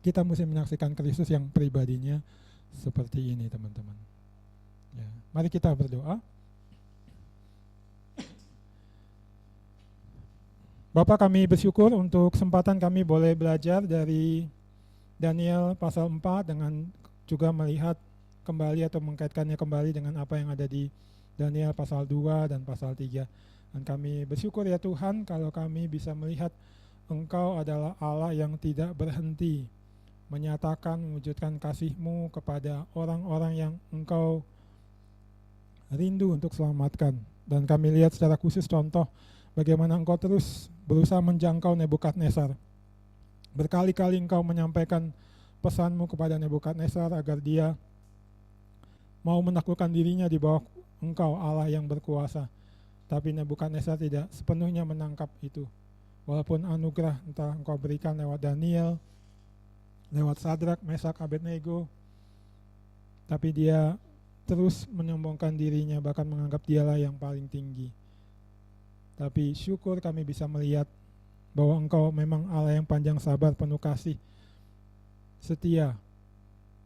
Kita mesti menyaksikan Kristus yang pribadinya seperti ini teman-teman ya. Mari kita berdoa. Bapa, kami bersyukur untuk kesempatan kami boleh belajar dari Daniel pasal 4 dengan juga melihat kembali atau mengkaitkannya kembali dengan apa yang ada di Daniel pasal 2 dan pasal 3. Dan kami bersyukur ya Tuhan kalau kami bisa melihat Engkau adalah Allah yang tidak berhenti menyatakan, mewujudkan kasih-Mu kepada orang-orang yang Engkau rindu untuk selamatkan. Dan kami lihat secara khusus contoh bagaimana Engkau terus berusaha menjangkau Nebukadnezar. Berkali-kali Engkau menyampaikan pesan-Mu kepada Nebukadnezar agar dia mau menaklukkan dirinya di bawah Engkau, Allah yang berkuasa. Tapi Nebukadnezar tidak sepenuhnya menangkap itu. Walaupun anugerah entah Engkau berikan lewat Daniel, lewat Sadrak, Mesak, Abednego, tapi dia terus menyombongkan dirinya, bahkan menganggap dialah yang paling tinggi. Tapi syukur kami bisa melihat bahwa Engkau memang Allah yang panjang sabar, penuh kasih, setia.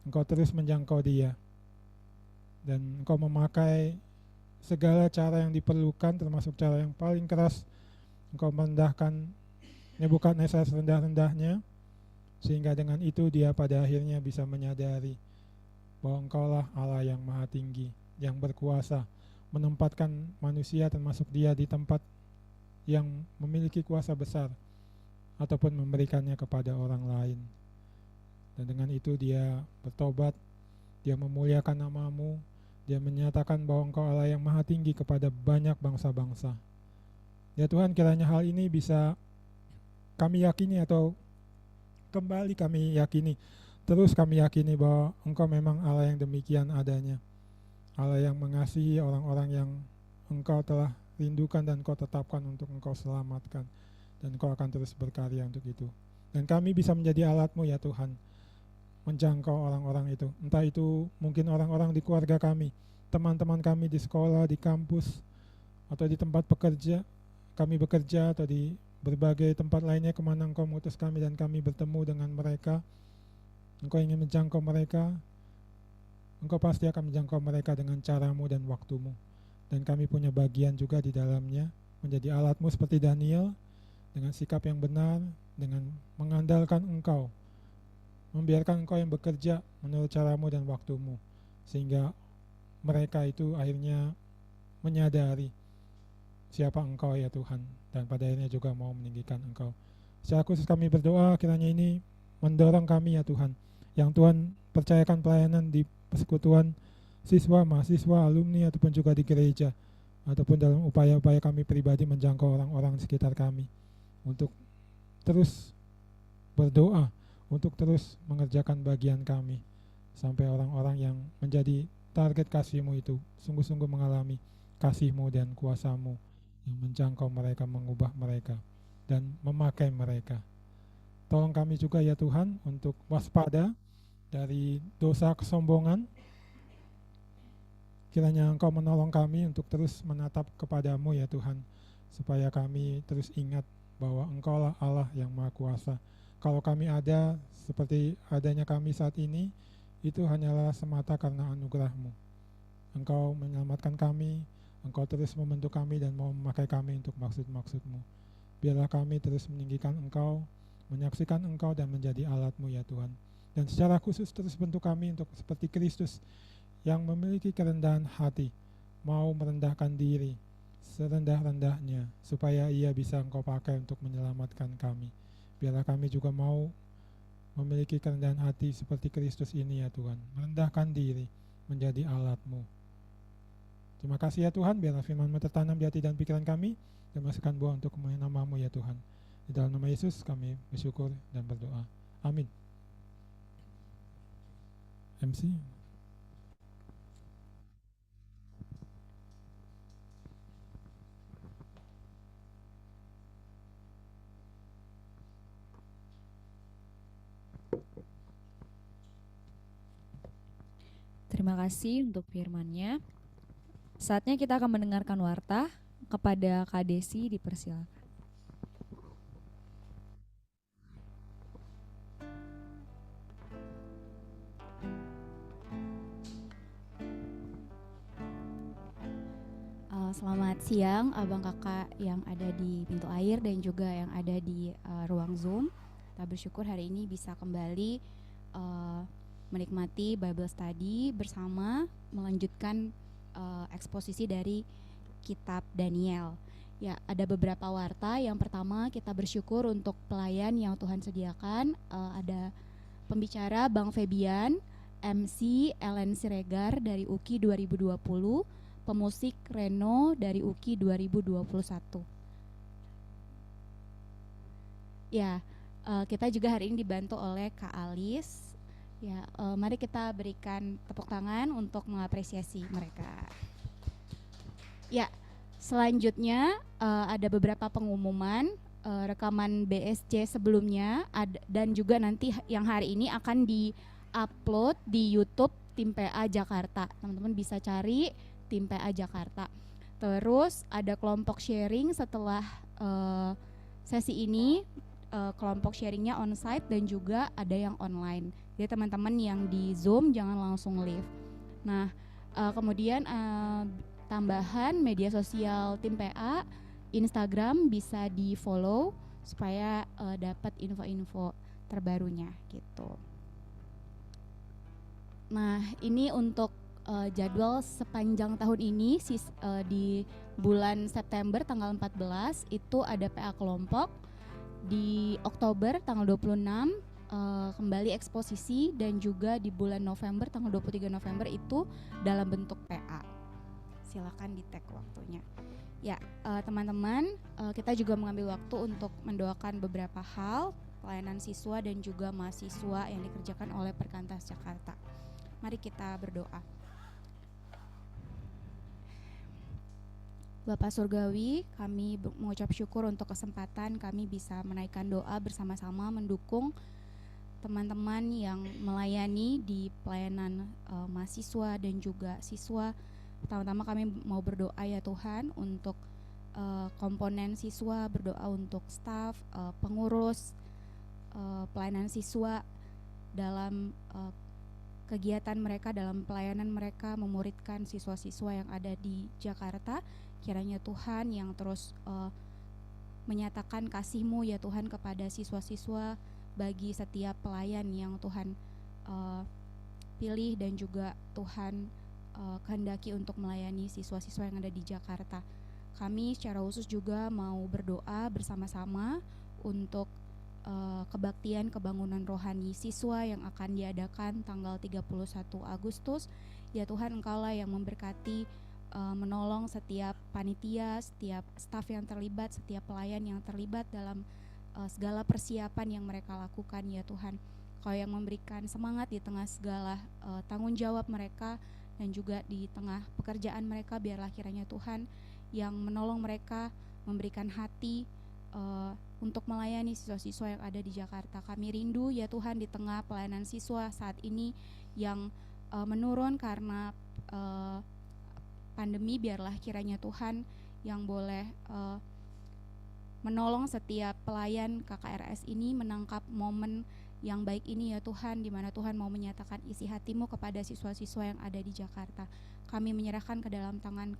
Engkau terus menjangkau dia. Dan Engkau memakai segala cara yang diperlukan, termasuk cara yang paling keras. Engkau merendahkan Nebukadnezar serendah-rendahnya, sehingga dengan itu dia pada akhirnya bisa menyadari bahwa Engkaulah Allah yang maha tinggi, yang berkuasa, menempatkan manusia termasuk dia di tempat yang memiliki kuasa besar, ataupun memberikannya kepada orang lain. Dan dengan itu dia bertobat, dia memuliakan nama-Mu, dia menyatakan bahwa Engkau Allah yang maha tinggi kepada banyak bangsa-bangsa. Ya Tuhan, kiranya hal ini bisa kami yakini, atau kembali kami yakini, terus kami yakini bahwa Engkau memang Allah yang demikian adanya, Allah yang mengasihi orang-orang yang Engkau telah rindukan dan Engkau tetapkan untuk Engkau selamatkan, dan Engkau akan terus berkarya untuk itu. Dan kami bisa menjadi alat-Mu ya Tuhan, menjangkau orang-orang itu, entah itu mungkin orang-orang di keluarga kami, teman-teman kami di sekolah, di kampus, atau di tempat kami bekerja, atau di berbagai tempat lainnya kemana Engkau mengutus kami dan kami bertemu dengan mereka. Engkau ingin menjangkau mereka, Engkau pasti akan menjangkau mereka dengan cara-Mu dan waktu-Mu, dan kami punya bagian juga di dalamnya, menjadi alat-Mu seperti Daniel, dengan sikap yang benar, dengan mengandalkan Engkau, membiarkan Engkau yang bekerja menurut cara-Mu dan waktu-Mu, sehingga mereka itu akhirnya menyadari siapa Engkau ya Tuhan, dan pada akhirnya juga mau meninggikan Engkau. Secara khusus kami berdoa kiranya ini mendorong kami ya Tuhan, yang Tuhan percayakan pelayanan di persekutuan siswa, mahasiswa, alumni, ataupun juga di gereja, ataupun dalam upaya-upaya kami pribadi menjangkau orang-orang di sekitar kami, untuk terus berdoa, untuk terus mengerjakan bagian kami, sampai orang-orang yang menjadi target kasih-Mu itu sungguh-sungguh mengalami kasih-Mu dan kuasa-Mu yang menjangkau mereka, mengubah mereka, dan memakai mereka. Tolong kami juga ya Tuhan untuk waspada dari dosa kesombongan. Kiranya Engkau menolong kami untuk terus menatap kepada-Mu ya Tuhan, supaya kami terus ingat bahwa Engkaulah Allah yang maha kuasa. Kalau kami ada seperti adanya kami saat ini, itu hanyalah semata karena anugerah-Mu. Engkau menyelamatkan kami, Engkau terus membentuk kami dan mau memakai kami untuk maksud-maksud-Mu. Biarlah kami terus meninggikan Engkau, menyaksikan Engkau dan menjadi alat-Mu ya Tuhan. Dan secara khusus terus bentuk kami untuk seperti Kristus yang memiliki kerendahan hati, mau merendahkan diri serendah-rendahnya, supaya Ia bisa Engkau pakai untuk menyelamatkan kami. Biarlah kami juga mau memiliki kerendahan hati seperti Kristus ini ya Tuhan, merendahkan diri menjadi alat-Mu. Terima kasih ya Tuhan, biarlah firman-Mu tertanam di hati dan pikiran kami, dan masukkan buah untuk kemuliaan nama-Mu ya Tuhan. Di dalam nama Yesus kami bersyukur dan berdoa. Amin. MC. Terima kasih untuk firman-Nya. Saatnya kita akan mendengarkan warta. Kepada Kak Desi dipersilakan. Selamat siang abang kakak yang ada di pintu air dan juga yang ada di ruang Zoom. Kita bersyukur hari ini bisa kembali menikmati Bible Study bersama, melanjutkan eksposisi dari kitab Daniel. Ya, ada beberapa warta. Yang pertama, kita bersyukur untuk pelayan yang Tuhan sediakan. Ada pembicara Bang Febian, MC Ellen Siregar dari UKI 2020, pemusik Reno dari UKI 2021. Ya, kita juga hari ini dibantu oleh Kak Alis. Ya, mari kita berikan tepuk tangan untuk mengapresiasi mereka. Ya, selanjutnya ada beberapa pengumuman rekaman BSC sebelumnya dan juga nanti yang hari ini akan di-upload di YouTube Tim PA Jakarta. Teman-teman bisa cari Tim PA Jakarta. Terus ada kelompok sharing setelah sesi ini, kelompok sharingnya onsite dan juga ada yang online. Jadi teman-teman yang di Zoom jangan langsung live. Nah, kemudian tambahan media sosial tim PA, Instagram bisa di follow supaya dapat info-info terbarunya gitu. Nah, ini untuk jadwal sepanjang tahun ini di bulan September tanggal 14 itu ada PA kelompok. Di Oktober tanggal 26 kembali eksposisi, dan juga di bulan November tanggal 23 November itu dalam bentuk PA. Silakan di-tag waktunya. Ya, teman-teman, kita juga mengambil waktu untuk mendoakan beberapa hal pelayanan siswa dan juga mahasiswa yang dikerjakan oleh Perkantas Jakarta. Mari kita berdoa. Bapak Surgawi, kami mengucap syukur untuk kesempatan kami bisa menaikkan doa bersama-sama mendukung teman-teman yang melayani di pelayanan mahasiswa dan juga siswa. Pertama-tama kami mau berdoa ya Tuhan untuk komponen siswa, berdoa untuk staf, pengurus, pelayanan siswa dalam kegiatan mereka, dalam pelayanan mereka memuridkan siswa-siswa yang ada di Jakarta. Kiranya Tuhan yang terus menyatakan kasih-Mu ya Tuhan kepada siswa-siswa, bagi setiap pelayan yang Tuhan pilih dan juga Tuhan kehendaki untuk melayani siswa-siswa yang ada di Jakarta. Kami secara khusus juga mau berdoa bersama-sama untuk kebaktian kebangunan rohani siswa yang akan diadakan tanggal 31 Agustus. Ya Tuhan, Engkaulah yang memberkati, menolong setiap panitia, setiap staf yang terlibat, setiap pelayan yang terlibat dalam segala persiapan yang mereka lakukan ya Tuhan. Kau yang memberikan semangat di tengah segala tanggung jawab mereka dan juga di tengah pekerjaan mereka. Biarlah kiranya Tuhan yang menolong mereka, memberikan hati untuk melayani siswa-siswa yang ada di Jakarta. Kami rindu ya Tuhan di tengah pelayanan siswa saat ini yang menurun karena pandemi. Biarlah kiranya Tuhan yang boleh menolong setiap pelayan KKRS ini menangkap momen yang baik ini ya Tuhan, di mana Tuhan mau menyatakan isi hati-Mu kepada siswa-siswa yang ada di Jakarta. Kami menyerahkan ke dalam tangan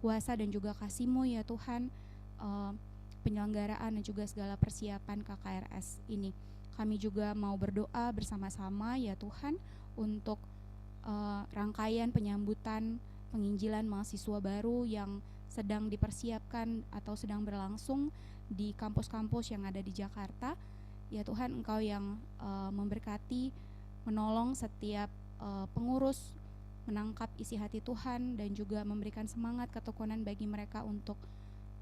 kuasa dan juga kasih-Mu ya Tuhan, penyelenggaraan dan juga segala persiapan KKRS ini. Kami juga mau berdoa bersama-sama ya Tuhan untuk rangkaian penyambutan penginjilan mahasiswa baru yang sedang dipersiapkan atau sedang berlangsung di kampus-kampus yang ada di Jakarta. Ya Tuhan, Engkau yang memberkati, menolong setiap pengurus menangkap isi hati Tuhan dan juga memberikan semangat ketekunan bagi mereka untuk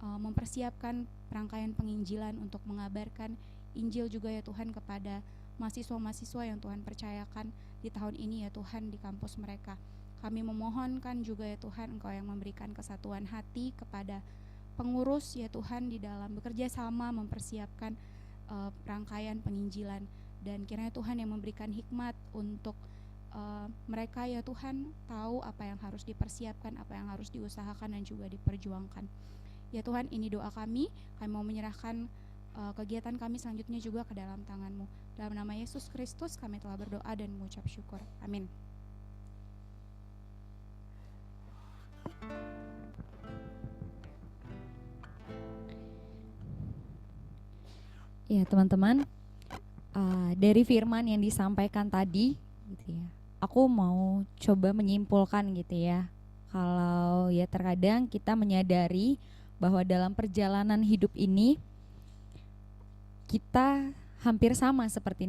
mempersiapkan rangkaian penginjilan, untuk mengabarkan Injil juga ya Tuhan kepada mahasiswa-mahasiswa yang Tuhan percayakan di tahun ini ya Tuhan di kampus mereka. Kami memohonkan juga ya Tuhan, Engkau yang memberikan kesatuan hati kepada pengurus ya Tuhan di dalam bekerja sama mempersiapkan rangkaian penginjilan, dan kiranya Tuhan yang memberikan hikmat untuk mereka ya Tuhan tahu apa yang harus dipersiapkan, apa yang harus diusahakan dan juga diperjuangkan. Ya Tuhan, ini doa kami mau menyerahkan kegiatan kami selanjutnya juga ke dalam tangan-Mu. Dalam nama Yesus Kristus kami telah berdoa dan mengucap syukur. Amin. Ya teman-teman, dari firman yang disampaikan tadi gitu ya, aku mau coba menyimpulkan gitu ya, kalau ya terkadang kita menyadari bahwa dalam perjalanan hidup ini kita hampir sama seperti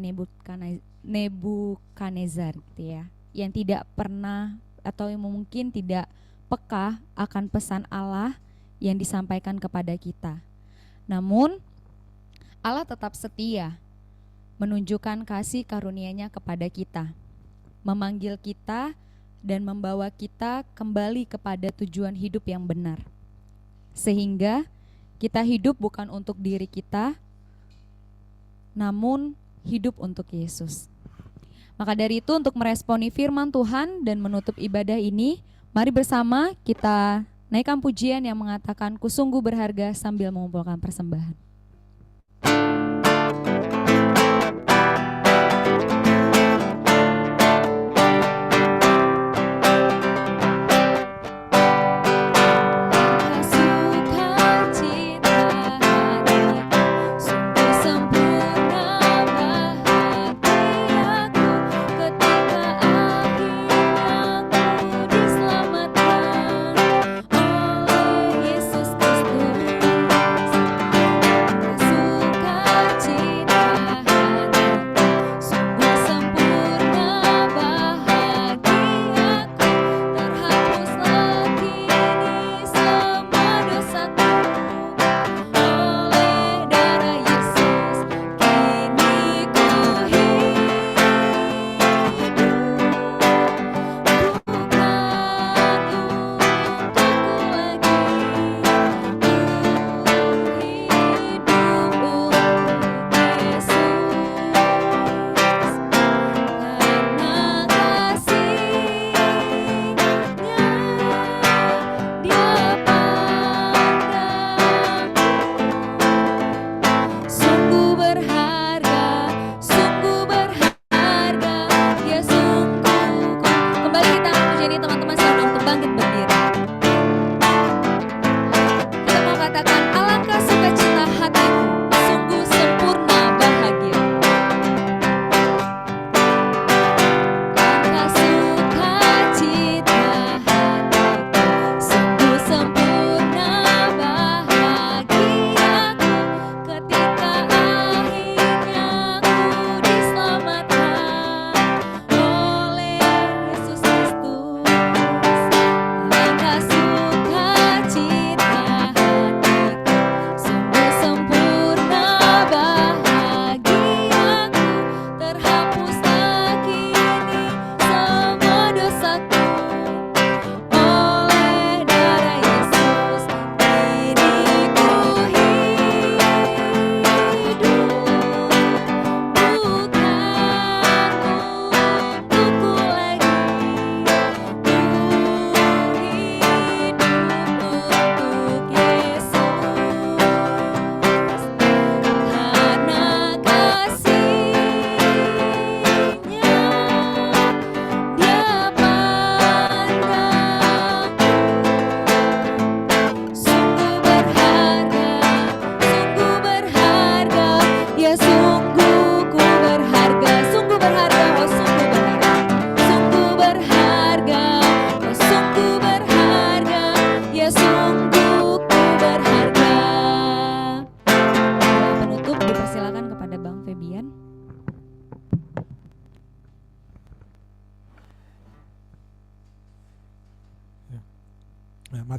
Nebukadnezar gitu ya, yang tidak pernah atau yang mungkin tidak peka akan pesan Allah yang disampaikan kepada kita. Namun Allah tetap setia menunjukkan kasih karunia-Nya kepada kita, memanggil kita dan membawa kita kembali kepada tujuan hidup yang benar. Sehingga kita hidup bukan untuk diri kita, namun hidup untuk Yesus. Maka dari itu, untuk meresponi firman Tuhan dan menutup ibadah ini, mari bersama kita naikkan pujian yang mengatakan, "Ku sungguh berharga," sambil mengumpulkan persembahan.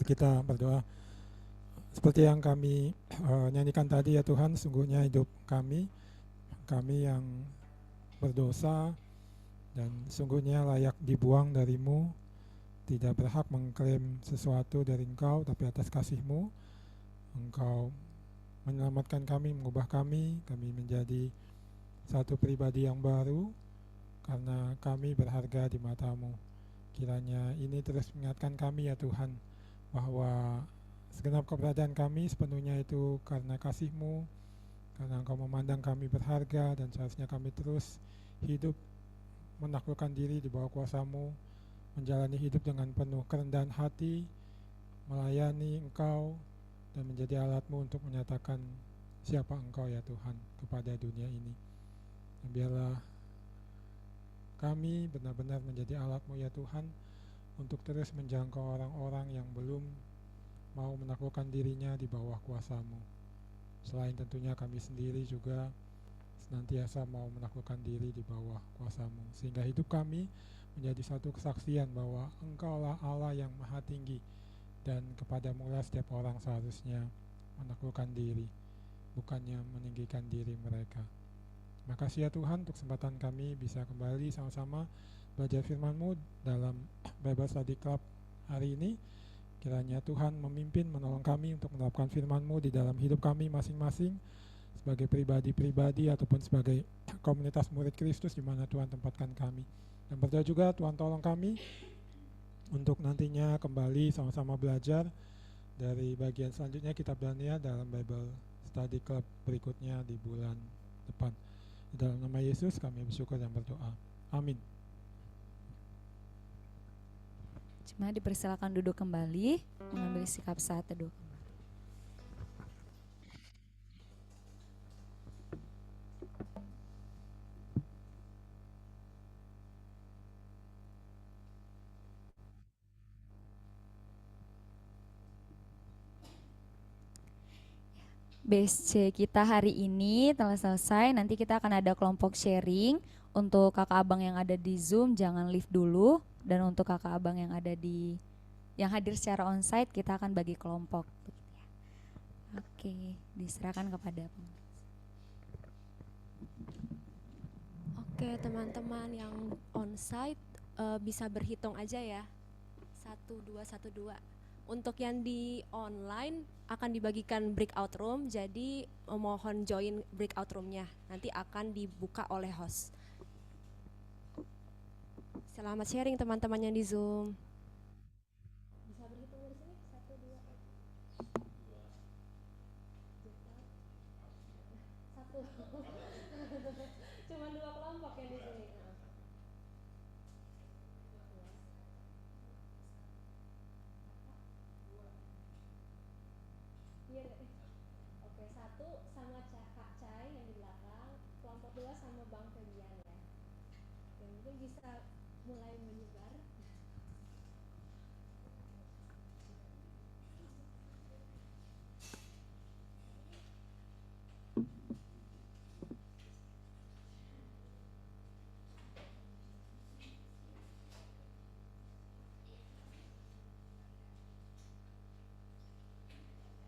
kita berdoa. Seperti yang kami nyanyikan tadi ya Tuhan, sungguhnya hidup kami yang berdosa dan sungguhnya layak dibuang dari-Mu, tidak berhak mengklaim sesuatu dari Engkau, tapi atas kasih-Mu, Engkau menyelamatkan kami, mengubah kami menjadi satu pribadi yang baru, karena kami berharga di mata-Mu. Kiranya ini terus mengingatkan kami ya Tuhan, bahwa segenap keberadaan kami sepenuhnya itu karena kasih-Mu, karena Engkau memandang kami berharga, dan seharusnya kami terus hidup menaklukkan diri di bawah kuasa-Mu, menjalani hidup dengan penuh kerendahan hati, melayani Engkau, dan menjadi alat-Mu untuk menyatakan siapa Engkau ya Tuhan kepada dunia ini. Dan biarlah kami benar-benar menjadi alat-Mu ya Tuhan, untuk terus menjangkau orang-orang yang belum mau menaklukkan dirinya di bawah kuasa-Mu. Selain tentunya kami sendiri juga senantiasa mau menaklukkan diri di bawah kuasa-Mu, sehingga hidup kami menjadi satu kesaksian bahwa Engkaulah Allah yang maha tinggi, dan kepadamu lah setiap orang seharusnya menaklukkan diri, bukannya meninggikan diri mereka. Makasih ya Tuhan untuk kesempatan kami bisa kembali sama-sama belajar firman-Mu dalam Bible Study Club hari ini. Kiranya Tuhan memimpin, menolong kami untuk menerapkan firman-Mu di dalam hidup kami masing-masing, sebagai pribadi-pribadi ataupun sebagai komunitas murid Kristus di mana Tuhan tempatkan kami. Dan berdoa juga Tuhan tolong kami untuk nantinya kembali sama-sama belajar dari bagian selanjutnya kitab Daniel dalam Bible Study Club berikutnya di bulan depan. Di dalam nama Yesus kami bersyukur dan berdoa. Amin. Cuma dipersilakan duduk kembali, mengambil sikap saat teduh. BSC kita hari ini telah selesai. Nanti kita akan ada kelompok sharing. Untuk kakak abang yang ada di Zoom jangan leave dulu, dan untuk kakak abang yang ada yang hadir secara onsite kita akan bagi kelompok. Oke, diserahkan kepada pengurus. Oke, teman-teman yang onsite bisa berhitung aja ya. 1, 2, 1, 2. Untuk yang di online akan dibagikan breakout room, jadi mohon join breakout roomnya. Nanti akan dibuka oleh host. Selamat sharing teman-teman yang di Zoom. Bisa berhitung dari sini? 1, 2, 1. Cuma 2 kelompok yang di sini. Oke, 1 sama Kak Cai yang di belakang, kelompok 2 sama Bang Febian ya. Oke, mungkin bisa mulai